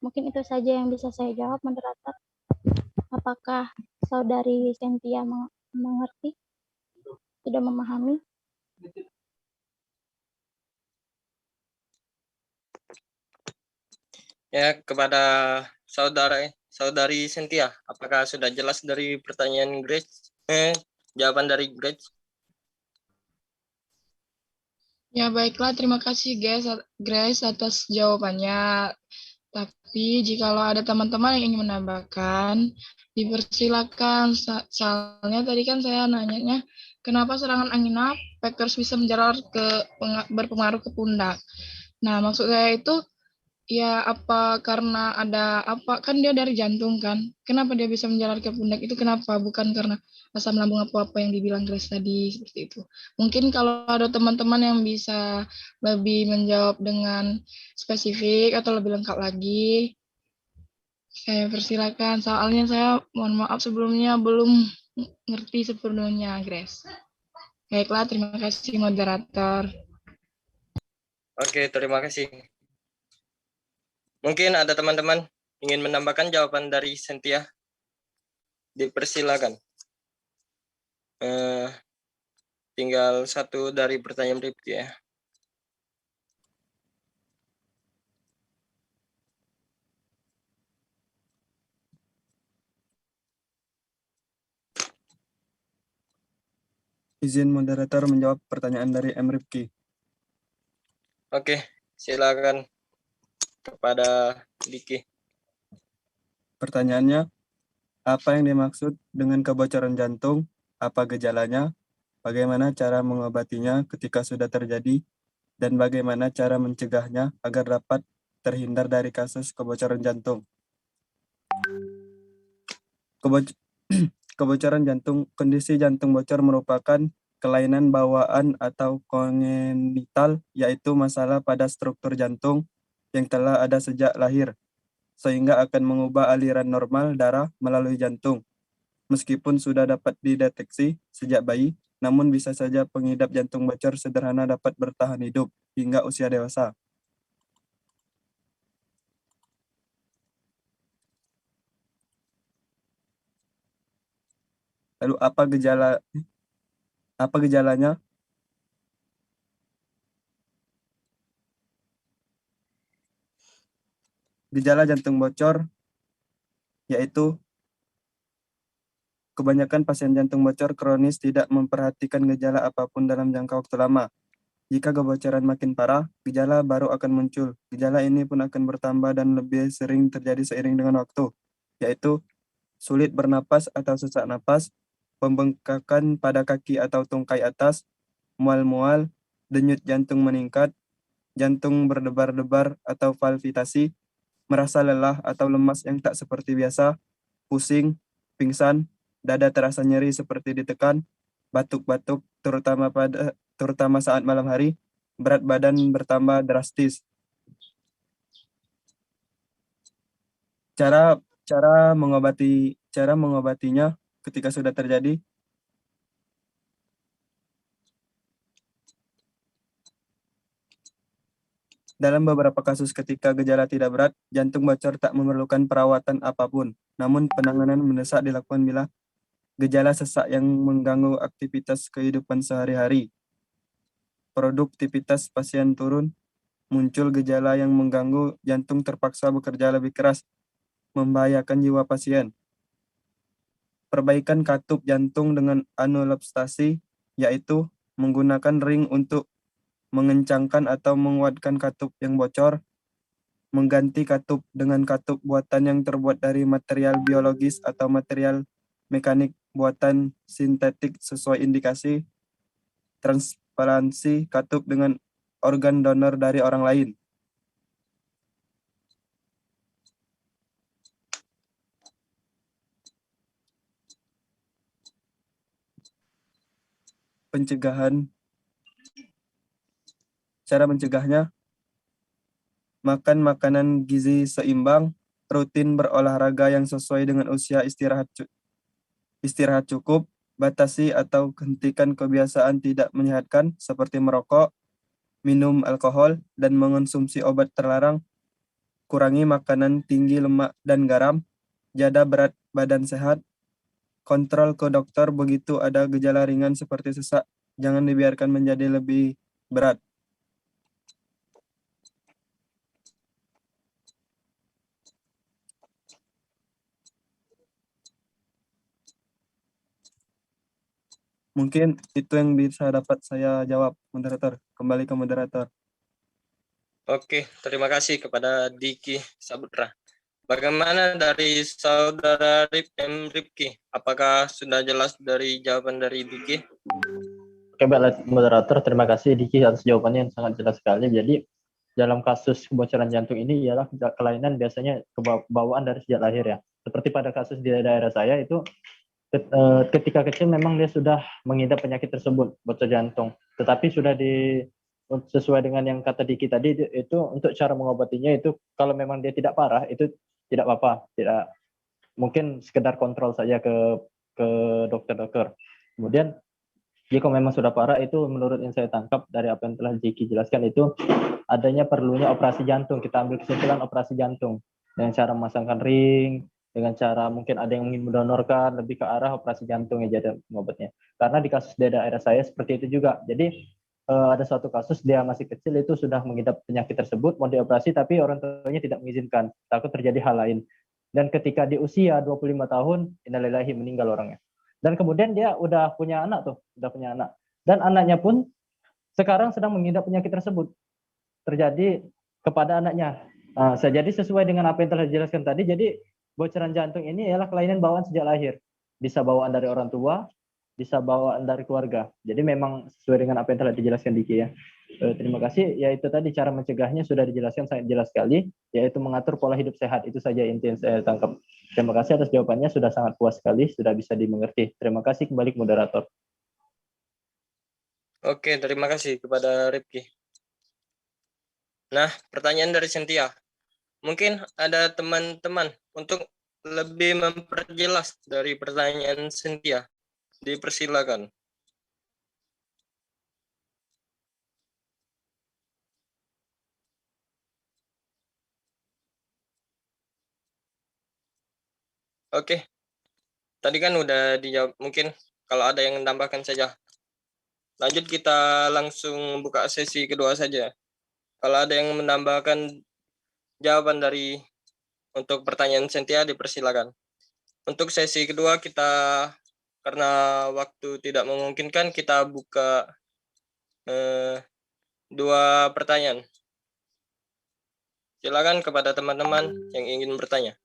Mungkin itu saja yang bisa saya jawab, moderator. Apakah saudari Sentia mengerti? Sudah memahami? Ya, kepada saudari Cynthia, apakah sudah jelas dari pertanyaan Grace? Jawaban dari Grace? Ya, baiklah. Terima kasih, Grace, atas jawabannya. Tapi jikalau ada teman-teman yang ingin menambahkan, dipersilakan. Soalnya tadi kan saya nanyanya, kenapa serangan angina pectoris bisa berpengaruh ke pundak. Nah, maksud saya itu, ya apa karena ada apa, kan dia dari jantung kan, kenapa dia bisa menjalar ke pundak itu kenapa? Bukan karena asam lambung apa yang dibilang Grace tadi, seperti itu. Mungkin kalau ada teman-teman yang bisa lebih menjawab dengan spesifik atau lebih lengkap lagi, saya persilakan. Soalnya saya mohon maaf sebelumnya belum ngerti sepenuhnya, Grace. Baiklah, terima kasih moderator. Oke, terima kasih. Mungkin ada teman-teman ingin menambahkan jawaban dari Cynthia? Dipersilakan. Tinggal satu dari pertanyaan Rifki ya. Izin moderator menjawab pertanyaan dari M. Rifki. Oke, silakan kepada Diki. Pertanyaannya, apa yang dimaksud dengan kebocoran jantung? Apa gejalanya? Bagaimana cara mengobatinya ketika sudah terjadi? Dan bagaimana cara mencegahnya agar dapat terhindar dari kasus kebocoran jantung? Kebocoran jantung, kondisi jantung bocor merupakan kelainan bawaan atau kongenital, yaitu masalah pada struktur jantung yang telah ada sejak lahir, sehingga akan mengubah aliran normal darah melalui jantung. Meskipun sudah dapat dideteksi sejak bayi, namun bisa saja pengidap jantung bocor sederhana dapat bertahan hidup hingga usia dewasa. Lalu apa gejalanya? Gejala jantung bocor yaitu kebanyakan pasien jantung bocor kronis tidak memperhatikan gejala apapun dalam jangka waktu lama. Jika kebocoran makin parah, gejala baru akan muncul. Gejala ini pun akan bertambah dan lebih sering terjadi seiring dengan waktu, yaitu sulit bernapas atau sesak napas, pembengkakan pada kaki atau tungkai atas, mual-mual, denyut jantung meningkat, jantung berdebar-debar atau palpitasi, merasa lelah atau lemas yang tak seperti biasa, pusing, pingsan, dada terasa nyeri seperti ditekan, batuk-batuk terutama saat malam hari, berat badan bertambah drastis. Cara mengobatinya ketika sudah terjadi. Dalam beberapa kasus ketika gejala tidak berat, jantung bocor tak memerlukan perawatan apapun. Namun penanganan mendesak dilakukan bila gejala sesak yang mengganggu aktivitas kehidupan sehari-hari. produktivitas pasien turun, muncul gejala yang mengganggu jantung terpaksa bekerja lebih keras, membahayakan jiwa pasien. Perbaikan katup jantung dengan anulopstasi, yaitu menggunakan ring untuk mengencangkan atau menguatkan katup yang bocor, mengganti katup dengan katup buatan yang terbuat dari material biologis atau material mekanik buatan sintetik sesuai indikasi, transplantasi katup dengan organ donor dari orang lain. Pencegahan, cara mencegahnya, makan makanan gizi seimbang, rutin berolahraga yang sesuai dengan usia, istirahat cukup, batasi atau hentikan kebiasaan tidak menyehatkan seperti merokok, minum alkohol, dan mengonsumsi obat terlarang, kurangi makanan tinggi lemak dan garam, jaga berat badan sehat, kontrol ke dokter begitu ada gejala ringan seperti sesak, jangan dibiarkan menjadi lebih berat. Mungkin itu yang bisa dapat saya jawab, moderator. Kembali ke moderator. Oke, terima kasih kepada Diki Saputra. Bagaimana dari saudara Ripki? Apakah sudah jelas dari jawaban dari Diki? Oke, baik moderator, terima kasih Diki atas jawabannya yang sangat jelas sekali. Jadi dalam kasus kebocoran jantung ini ialah kelainan biasanya bawaan dari sejak lahir ya. Seperti pada kasus di daerah saya itu ketika kecil memang dia sudah mengidap penyakit tersebut, bocor jantung. Tetapi sudah sesuai dengan yang kata Diki tadi itu untuk cara mengobatinya itu kalau memang dia tidak parah itu tidak apa-apa, tidak mungkin sekedar kontrol saja ke dokter-dokter. Kemudian jika memang sudah parah itu menurut yang saya tangkap dari apa yang telah Diki jelaskan itu adanya perlunya operasi jantung. Kita ambil kesimpulan operasi jantung dengan cara memasangkan ring, dengan cara mungkin ada yang ingin mendonorkan lebih ke arah operasi jantung ya jadi pengobatnya. Karena di kasus di daerah saya seperti itu juga. Jadi ada suatu kasus dia masih kecil itu sudah mengidap penyakit tersebut mau dioperasi tapi orang tuanya tidak mengizinkan, takut terjadi hal lain. Dan ketika di usia 25 tahun innalillahi meninggal orangnya. Dan kemudian dia udah punya anak dan anaknya pun sekarang sedang mengidap penyakit tersebut terjadi kepada anaknya. Jadi sesuai dengan apa yang telah dijelaskan tadi, jadi bocoran jantung ini ialah kelainan bawaan sejak lahir. Bisa bawaan dari orang tua, bisa bawaan dari keluarga. Jadi memang sesuai dengan apa yang telah dijelaskan Diki ya. Terima kasih. Yaitu tadi cara mencegahnya sudah dijelaskan sangat jelas sekali, yaitu mengatur pola hidup sehat. Itu saja inti yang saya tangkap. Terima kasih atas jawabannya, sudah sangat puas sekali, sudah bisa dimengerti. Terima kasih, kembali ke moderator. Oke, terima kasih kepada Ripki. Nah, pertanyaan dari Cynthia. Mungkin ada teman-teman untuk lebih memperjelas dari pertanyaan Cynthia. Dipersilakan. Oke. Tadi kan udah dijawab. Mungkin kalau ada yang menambahkan saja. Lanjut kita langsung buka sesi kedua saja. Kalau ada yang menambahkan jawaban dari untuk pertanyaan Cynthia dipersilakan. Untuk sesi kedua kita karena waktu tidak memungkinkan kita buka dua pertanyaan. Silakan kepada teman-teman yang ingin bertanya.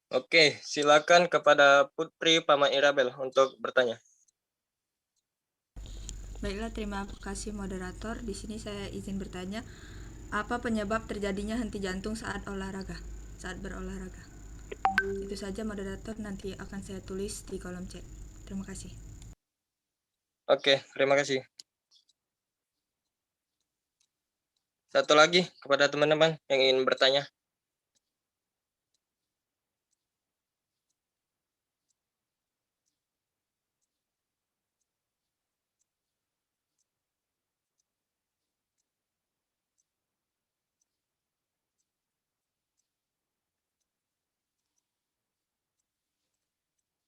Oke, silakan kepada Putri Pama Irabel untuk bertanya. Baiklah, terima kasih moderator. Di sini saya izin bertanya, apa penyebab terjadinya henti jantung saat berolahraga? Itu saja moderator, nanti akan saya tulis di kolom chat. Terima kasih. Oke, terima kasih. Satu lagi kepada teman-teman yang ingin bertanya.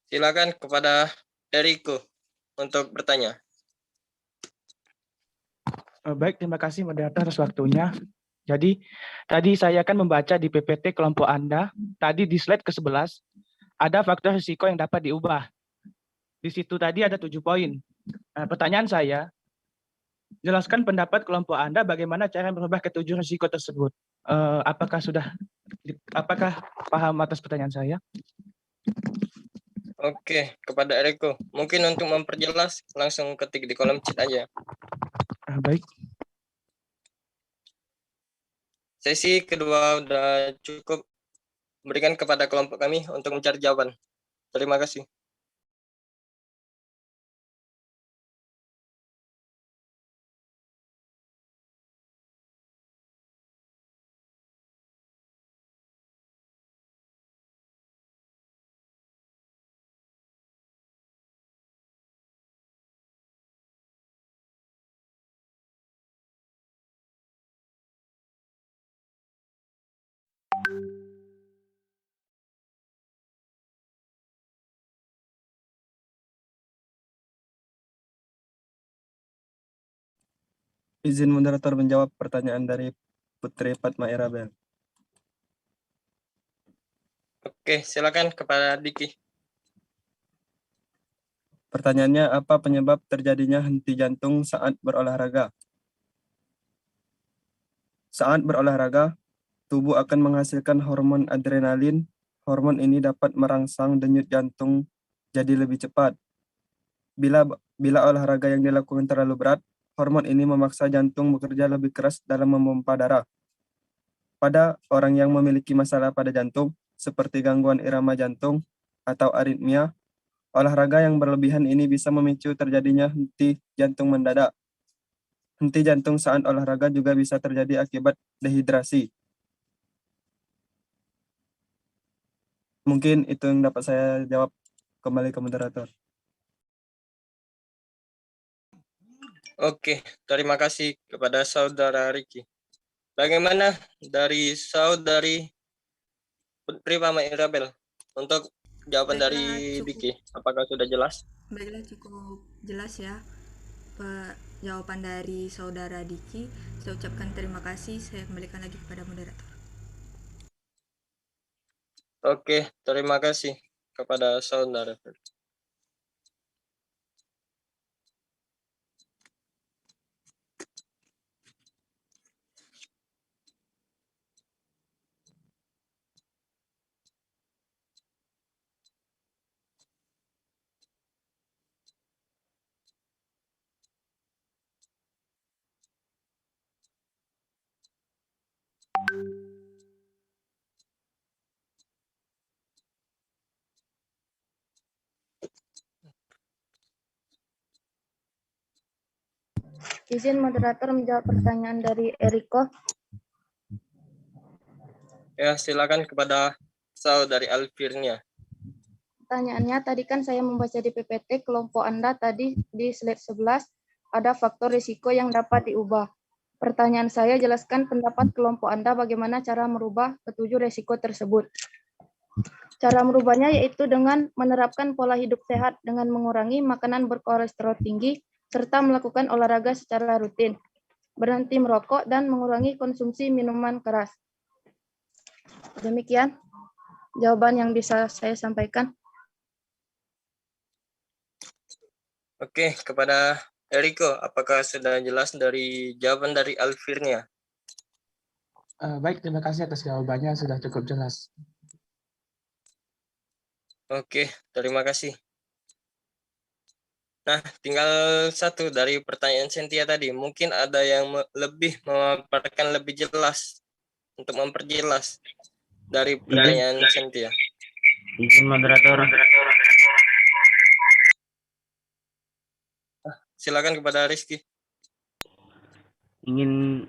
Silakan kepada Eriko untuk bertanya. Baik, terima kasih moderator atas waktunya. Jadi, tadi saya akan membaca di PPT kelompok Anda, tadi di slide ke-11, ada faktor risiko yang dapat diubah. Di situ tadi ada 7 poin. Pertanyaan saya, jelaskan pendapat kelompok Anda bagaimana cara merubah ke-7 risiko tersebut. Apakah paham atas pertanyaan saya? Oke, kepada Eriko. Mungkin untuk memperjelas, langsung ketik di kolom chat aja. Baik. Sesi kedua udah cukup. Berikan kepada kelompok kami untuk mencari jawaban. Terima kasih. Izin moderator menjawab pertanyaan dari Putri Fatma Irabel. Oke, silakan kepada Diki. Pertanyaannya, apa penyebab terjadinya henti jantung saat berolahraga? Saat berolahraga, tubuh akan menghasilkan hormon adrenalin. Hormon ini dapat merangsang denyut jantung jadi lebih cepat. Bila olahraga yang dilakukan terlalu berat, hormon ini memaksa jantung bekerja lebih keras dalam memompa darah. Pada orang yang memiliki masalah pada jantung, seperti gangguan irama jantung atau aritmia, olahraga yang berlebihan ini bisa memicu terjadinya henti jantung mendadak. Henti jantung saat olahraga juga bisa terjadi akibat dehidrasi. Mungkin itu yang dapat saya jawab. Kembali ke moderator. Oke, terima kasih kepada saudara Riki. Bagaimana dari saudari Putri Fatma Irabel untuk jawaban dari Diki? Apakah sudah jelas? Baiklah, cukup jelas ya jawaban dari saudara Diki. Saya ucapkan terima kasih. Saya kembalikan lagi kepada moderator. Oke, terima kasih kepada saudara. Izin moderator menjawab pertanyaan dari Eriko. Ya, silakan kepada saudari Alfirnia. Pertanyaannya, tadi kan saya membaca di PPT kelompok Anda tadi di slide 11 ada faktor risiko yang dapat diubah. Pertanyaan saya, jelaskan pendapat kelompok Anda bagaimana cara merubah ketujuh risiko tersebut. Cara merubahnya yaitu dengan menerapkan pola hidup sehat dengan mengurangi makanan berkolesterol tinggi serta melakukan olahraga secara rutin, berhenti merokok dan mengurangi konsumsi minuman keras. Demikian jawaban yang bisa saya sampaikan. Oke, kepada Eriko, apakah sudah jelas dari jawaban dari Alfirnia? Baik, terima kasih atas jawabannya, sudah cukup jelas. Oke, terima kasih. Nah, tinggal satu dari pertanyaan Cynthia tadi. Mungkin ada yang lebih memaparkan lebih jelas untuk memperjelas dari pertanyaan Cynthia. Izin moderator. Silakan kepada Rizky. Ingin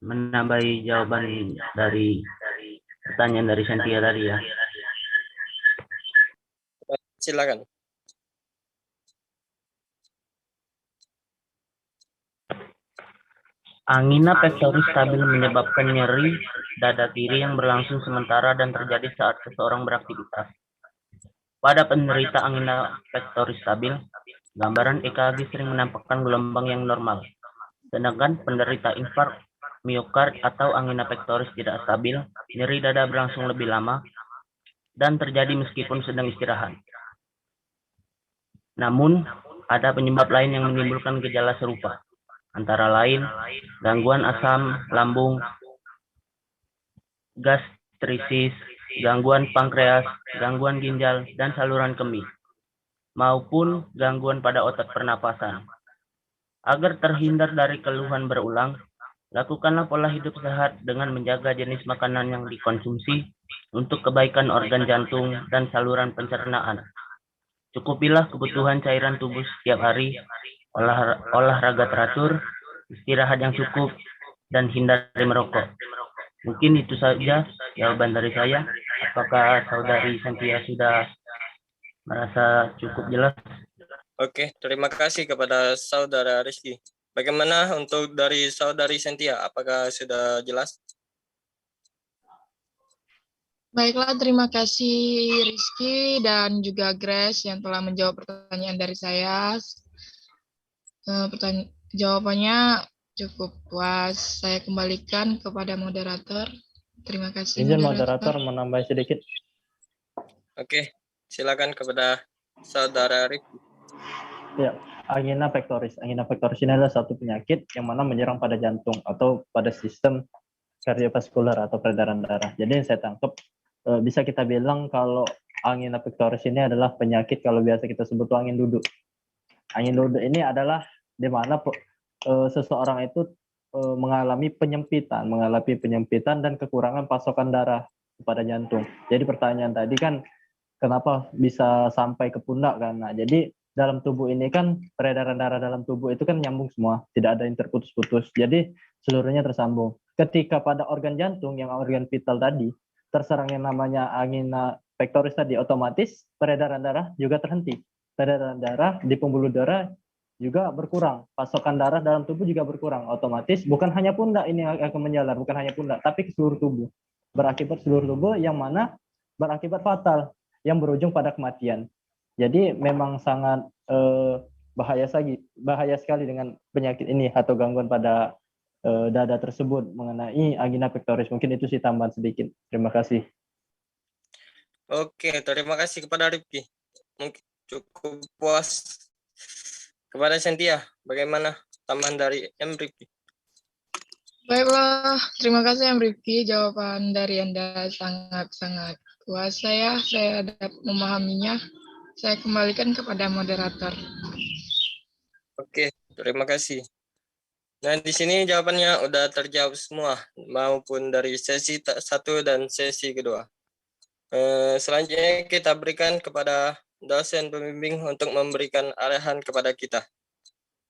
menambahi jawaban dari pertanyaan dari Cynthia tadi ya. Silakan. Angina pectoris stabil menyebabkan nyeri dada kiri yang berlangsung sementara dan terjadi saat seseorang beraktivitas. Pada penderita angina pectoris stabil, gambaran EKG sering menampakkan gelombang yang normal. Sedangkan penderita infark miokard atau angina pectoris tidak stabil, nyeri dada berlangsung lebih lama, dan terjadi meskipun sedang istirahat. Namun, ada penyebab lain yang menimbulkan gejala serupa, antara lain gangguan asam lambung, gastritis, gangguan pankreas, gangguan ginjal, dan saluran kemih, maupun gangguan pada otot pernapasan. Agar terhindar dari keluhan berulang, lakukanlah pola hidup sehat dengan menjaga jenis makanan yang dikonsumsi untuk kebaikan organ jantung dan saluran pencernaan. Cukupilah kebutuhan cairan tubuh setiap hari, olahraga teratur, istirahat yang cukup, dan hindari merokok. Mungkin itu saja jawaban dari saya. Apakah saudari Cynthia sudah merasa cukup jelas? Oke, terima kasih kepada saudara Rizky. Bagaimana untuk dari saudari Cynthia? Apakah sudah jelas? Baiklah, terima kasih Rizky dan juga Grace yang telah menjawab pertanyaan dari saya. Jawabannya cukup puas. Saya kembalikan kepada moderator. Terima kasih Izin moderator menambah sedikit. Oke, silakan kepada saudara Rizky. Ya, angina pectoris. Angina pectoris ini adalah satu penyakit yang mana menyerang pada jantung atau pada sistem kardiovaskular atau peredaran darah. Jadi yang saya tangkap, bisa kita bilang kalau angina pectoris ini adalah penyakit kalau biasa kita sebut angin duduk. Angin duduk ini adalah di mana seseorang itu mengalami penyempitan dan kekurangan pasokan darah kepada jantung. Jadi pertanyaan tadi kan kenapa bisa sampai ke pundak kan? Nah, jadi dalam tubuh ini kan peredaran darah dalam tubuh itu kan nyambung semua, tidak ada yang terputus-putus. Jadi seluruhnya tersambung. Ketika pada organ jantung yang organ vital tadi terserang yang namanya angina pectoris tadi, otomatis peredaran darah juga terhenti. Peredaran darah di pembuluh darah juga berkurang, pasokan darah dalam tubuh juga berkurang. Otomatis bukan hanya pundak ini yang akan menjalar, bukan hanya pundak, tapi ke seluruh tubuh. Berakibat seluruh tubuh yang mana berakibat fatal, yang berujung pada kematian. Jadi memang sangat bahaya sekali dengan penyakit ini atau gangguan pada dada tersebut mengenai angina pectoris. Mungkin itu sih tambahan sedikit. Terima kasih. Oke, terima kasih kepada Rifki. Mungkin cukup puas. Kepada Cynthia, bagaimana tambahan dari Rifki? Baiklah, terima kasih Rifki. Jawaban dari Anda sangat-sangat puas saya dapat memahaminya. Saya kembalikan kepada moderator. Oke, terima kasih. Nah, di sini jawabannya udah terjawab semua, maupun dari sesi 1 dan sesi kedua. Selanjutnya kita berikan kepada dosen pembimbing untuk memberikan arahan kepada kita.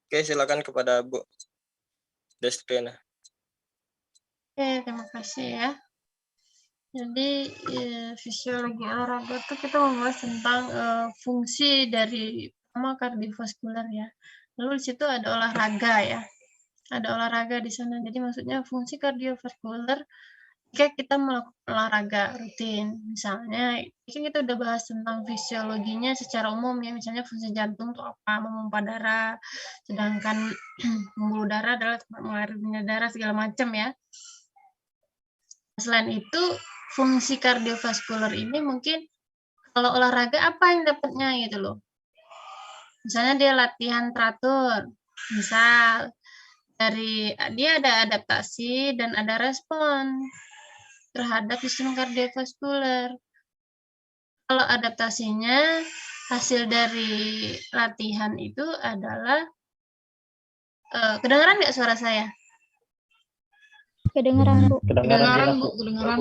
Oke, silakan kepada Bu Destriana. Oke, terima kasih ya. Jadi fisiologi olahraga itu kita membahas tentang fungsi dari kardiovaskular ya. Lalu di situ ada olahraga ya. Ada olahraga di sana. Jadi maksudnya fungsi kardiovaskular jika kita melakukan olahraga rutin. Misalnya, ini kita udah bahas tentang fisiologinya secara umum ya. Misalnya fungsi jantung itu apa, memompa darah, sedangkan pembuluh darah adalah tempat mengalirnya darah segala macam ya. Selain itu, fungsi kardiovaskular ini mungkin kalau olahraga apa yang dapatnya gitu loh. Misalnya dia latihan teratur, misal dia ada adaptasi dan ada respon terhadap sistem kardiovaskular. Kalau adaptasinya hasil dari latihan itu adalah kedengaran nggak suara saya? Kedengaran, Bu. Kedengaran, Bu. Kedengaran.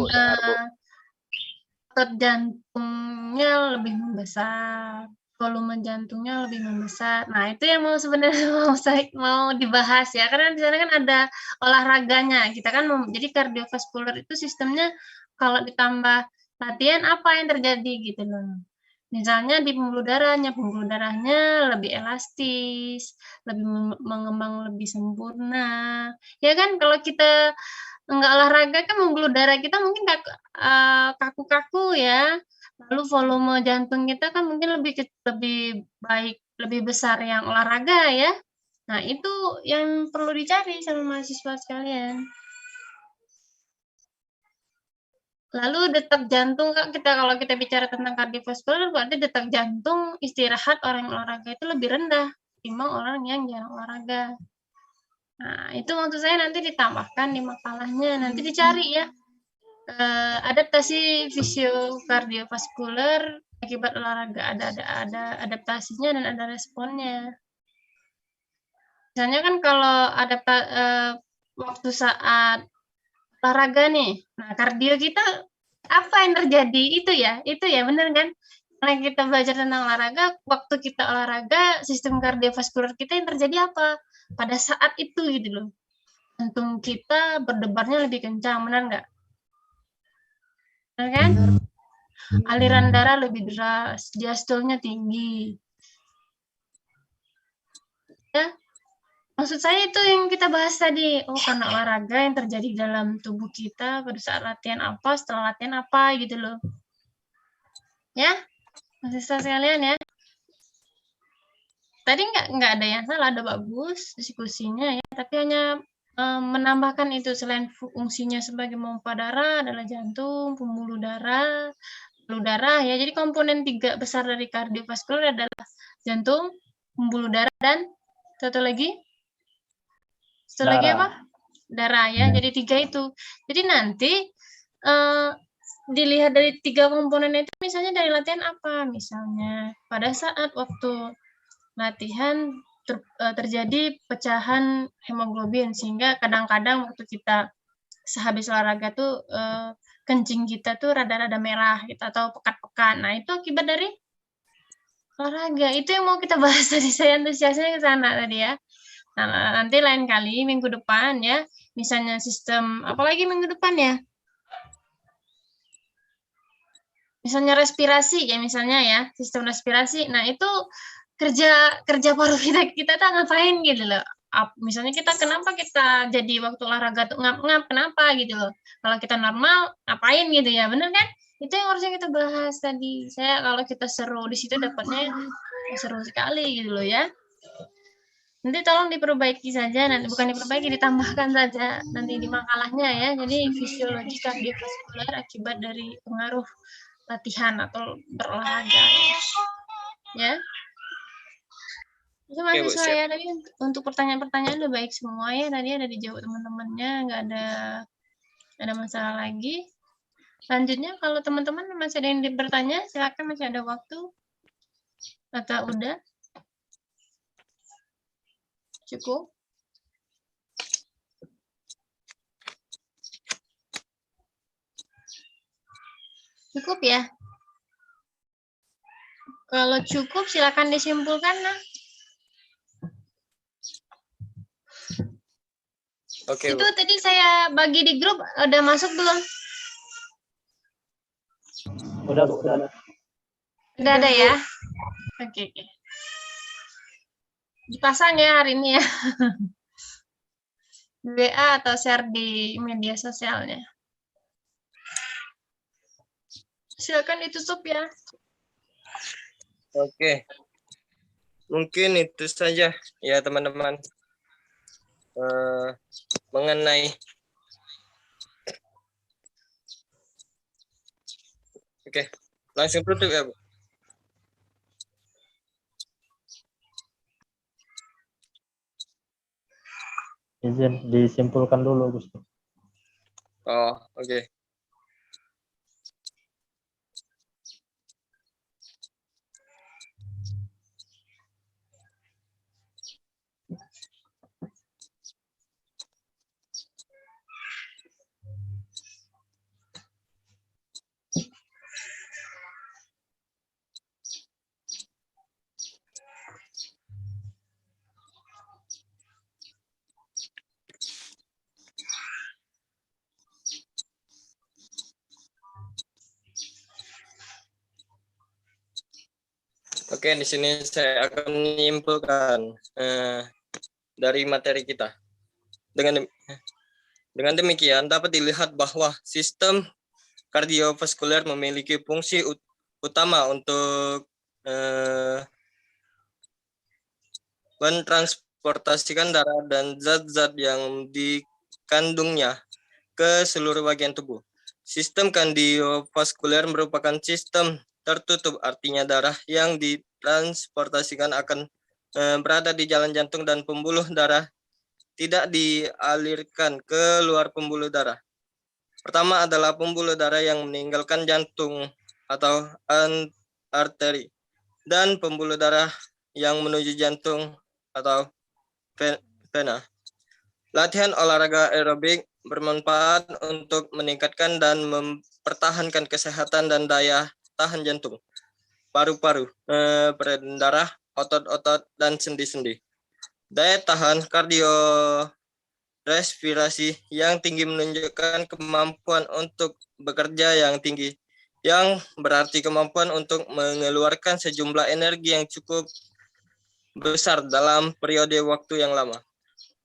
Otot jantungnya lebih membesar, volume jantungnya lebih membesar. Nah, itu yang sebenarnya mau dibahas ya. Karena di sana kan ada olahraganya. Kita kan jadi kardiovaskular itu sistemnya kalau ditambah latihan apa yang terjadi gitu loh. Misalnya di pembuluh darahnya lebih elastis, lebih mengembang lebih sempurna. Ya kan kalau kita nggak olahraga kan pembuluh darah kita mungkin kaku-kaku ya, Lalu volume jantung kita kan mungkin lebih baik, lebih besar yang olahraga ya. Nah, itu yang perlu dicari sama mahasiswa sekalian. Lalu detak jantung, Kak, kalau kita bicara tentang kardiovaskular, berarti detak jantung istirahat orang yang olahraga itu lebih rendah ketimbang orang yang jarang olahraga. Nah, itu maksud saya nanti ditambahkan di makalahnya, nanti dicari ya. Adaptasi fisiokardiovaskuler akibat olahraga, ada adaptasinya dan ada responnya. Misalnya kan kalau waktu saat olahraga nih, nah kardio kita apa yang terjadi itu ya benar kan? Karena kita belajar tentang olahraga, waktu kita olahraga sistem kardiovaskular kita yang terjadi apa pada saat itu gitu loh, jantung kita berdebarnya lebih kencang, benar nggak? Benar kan? Aliran darah lebih deras, diastolnya tinggi, ya. Maksud saya itu yang kita bahas tadi. Oh, karena olahraga yang terjadi dalam tubuh kita pada saat latihan apa, setelah latihan apa gitu loh. Ya, mahasiswa sekalian ya. Tadi nggak ada yang salah, ada bagus diskusinya ya. Tapi hanya menambahkan itu, selain fungsinya sebagai pompa darah adalah jantung, pembuluh darah ya. Jadi komponen 3 besar dari kardiovaskular adalah jantung, pembuluh darah, dan satu lagi apa? Darah ya. Jadi 3 itu. Jadi nanti dilihat dari 3 komponen itu, misalnya dari latihan apa? Misalnya pada saat waktu latihan terjadi pecahan hemoglobin, sehingga kadang-kadang waktu kita sehabis olahraga tuh kencing kita tuh rada-rada merah gitu, atau pekat-pekat. Nah, itu akibat dari olahraga. Itu yang mau kita bahas tadi, saya antusiasnya ke sana tadi ya. Nah, nanti lain kali minggu depan ya, misalnya sistem, apalagi minggu depan ya? Misalnya respirasi ya, misalnya ya, sistem respirasi. Nah, itu kerja paru kita tuh ngapain gitu loh. Misalnya kenapa kita jadi waktu olahraga tuh ngap-ngap, kenapa gitu loh. Kalau kita normal, ngapain gitu ya, bener kan? Itu yang harusnya kita bahas tadi. Saya kalau kita seru di situ dapatnya seru sekali gitu loh ya. Nanti tolong diperbaiki saja, nanti bukan diperbaiki, ditambahkan saja nanti di makalahnya ya. Jadi fisiologi kardiovaskular akibat dari pengaruh latihan atau berolahraga ya. Itu mahasiswa ya, tadi untuk pertanyaan-pertanyaan udah baik semua ya, tadi ada dijawab teman-temannya, nggak ada masalah lagi. Selanjutnya kalau teman-teman masih ada yang bertanya, silakan, masih ada waktu. Atau udah? Cukup? Cukup ya? Kalau cukup silakan disimpulkan nah. Oke, itu Bu. Tadi saya bagi di grup, udah masuk belum? Udah. Udah ada ya? Oke. Dipasang ya hari ini ya. WA atau share di media sosialnya. Silakan ditutup ya. Oke. Mungkin itu saja ya teman-teman. Mengenai langsung tutup ya Bu. Izin disimpulkan dulu Gusti. Oh, oke. Oke, di sini saya akan menyimpulkan dari materi kita. Dengan demikian dapat dilihat bahwa sistem kardiovaskuler memiliki fungsi utama untuk mentransportasikan darah dan zat-zat yang dikandungnya ke seluruh bagian tubuh. Sistem kardiovaskuler merupakan sistem tertutup, artinya darah yang ditransportasikan akan berada di jalan jantung dan pembuluh darah, tidak dialirkan ke luar pembuluh darah. Pertama adalah pembuluh darah yang meninggalkan jantung atau arteri, dan pembuluh darah yang menuju jantung atau vena. Latihan olahraga aerobik bermanfaat untuk meningkatkan dan mempertahankan kesehatan dan daya tahan jantung, paru-paru, peredaran darah, otot-otot, dan sendi-sendi. Daya tahan kardiorespirasi yang tinggi menunjukkan kemampuan untuk bekerja yang tinggi, yang berarti kemampuan untuk mengeluarkan sejumlah energi yang cukup besar dalam periode waktu yang lama.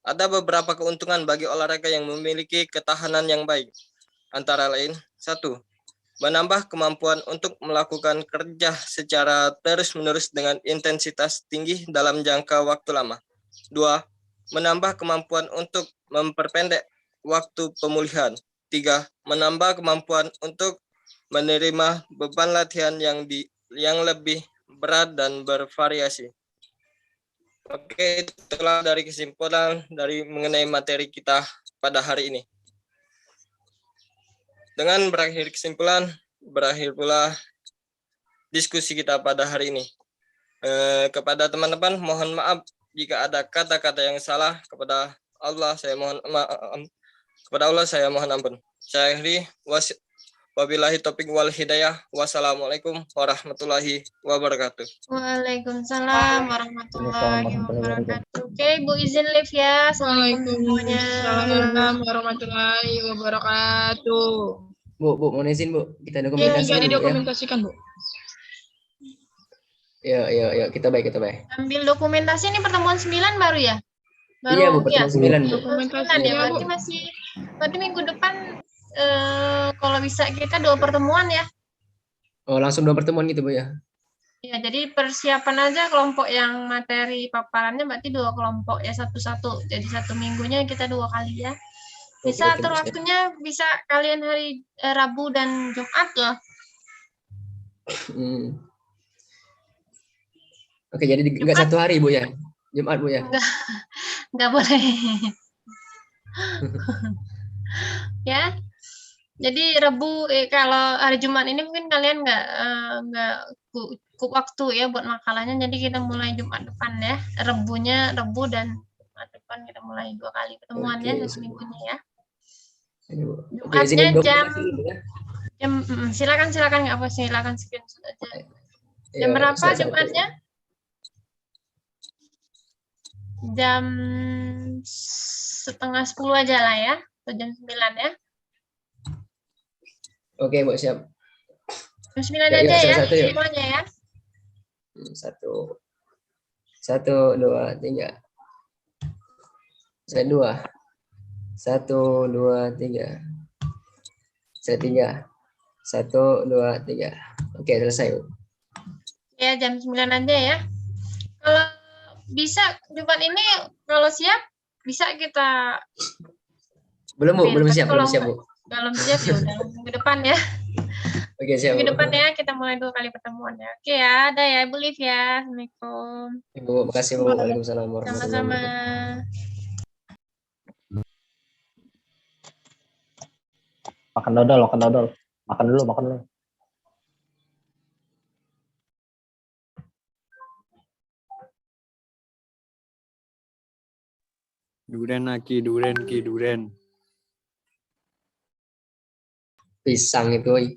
Ada beberapa keuntungan bagi olahraga yang memiliki ketahanan yang baik. Antara lain, 1. Menambah kemampuan untuk melakukan kerja secara terus-menerus dengan intensitas tinggi dalam jangka waktu lama. 2. Menambah kemampuan untuk memperpendek waktu pemulihan. 3. Menambah kemampuan untuk menerima beban latihan yang lebih berat dan bervariasi. Oke, itulah dari kesimpulan dari mengenai materi kita pada hari ini. Dengan berakhir kesimpulan, berakhir pula diskusi kita pada hari ini. Kepada teman-teman, mohon maaf jika ada kata-kata yang salah. Kepada Allah saya mohon ampun. Saya akhiri, wabillahi taufiq wal hidayah. Wassalamualaikum warahmatullahi wabarakatuh. Waalaikumsalam warahmatullahi wabarakatuh. Oke, Ibu izin live ya. Assalamualaikum semuanya. Waalaikumsalam warahmatullahi wabarakatuh. Bu, mohon izin Bu, kita Ya, dokumentasi nggak dulu, Bu, ya. didokumentasikan, Bu. Ya, kita baik. Ambil dokumentasi ini pertemuan 9 baru ya? Baru Iya, Bu, pertemuan 9, Bu. Dokumentasi ya, berarti minggu depan kalau bisa kita 2 pertemuan ya. Oh, langsung 2 pertemuan gitu, Bu, ya. Ya, jadi persiapan aja kelompok yang materi paparannya berarti 2 kelompok ya, satu-satu. Jadi 1 minggunya kita 2 kali ya. Bisa Oke, atur Bu, siap. waktunya, bisa kalian hari Rabu dan Jumat loh. Oke, jadi nggak 1 hari, Bu, ya. Jumat, Bu, ya. Nggak boleh. Ya. Jadi Rabu kalau hari Jumat ini mungkin kalian nggak cukup waktu ya buat makalahnya. Jadi kita mulai Jumat depan ya. Rebu dan Jumat depan kita mulai 2 kali pertemuan ya, seminggunya ya. Jumatnya jam silakan nggak apa, silakan screenshot aja. Jam berapa Jumatnya? Jam 9:30 aja lah ya, atau jam 9 ya. Oke, Bu, siap. Jam 9 aja ya, satu, semuanya ya. 1, 2, 3. 2. 1, 2, 3. 3. 1, 2, 3. Oke, selesai, Bu. Ya, jam 9 aja ya. Kalau bisa Jumat ini, kalau siap bisa kita. Belum, Bu, belum siap, Bu. Belum siap ya udah minggu depan ya. Oke, siap. Minggu depan ya kita mulai 2 kali pertemuan ya. Oke ya, ada ya Ibu Liv ya. Assalamualaikum. Ibu, makasih, Bu. Waalaikumsalam warahmatullahi Sama-sama. wabarakatuh. Makan dodol. Makan dulu. Duren. Pisang itu,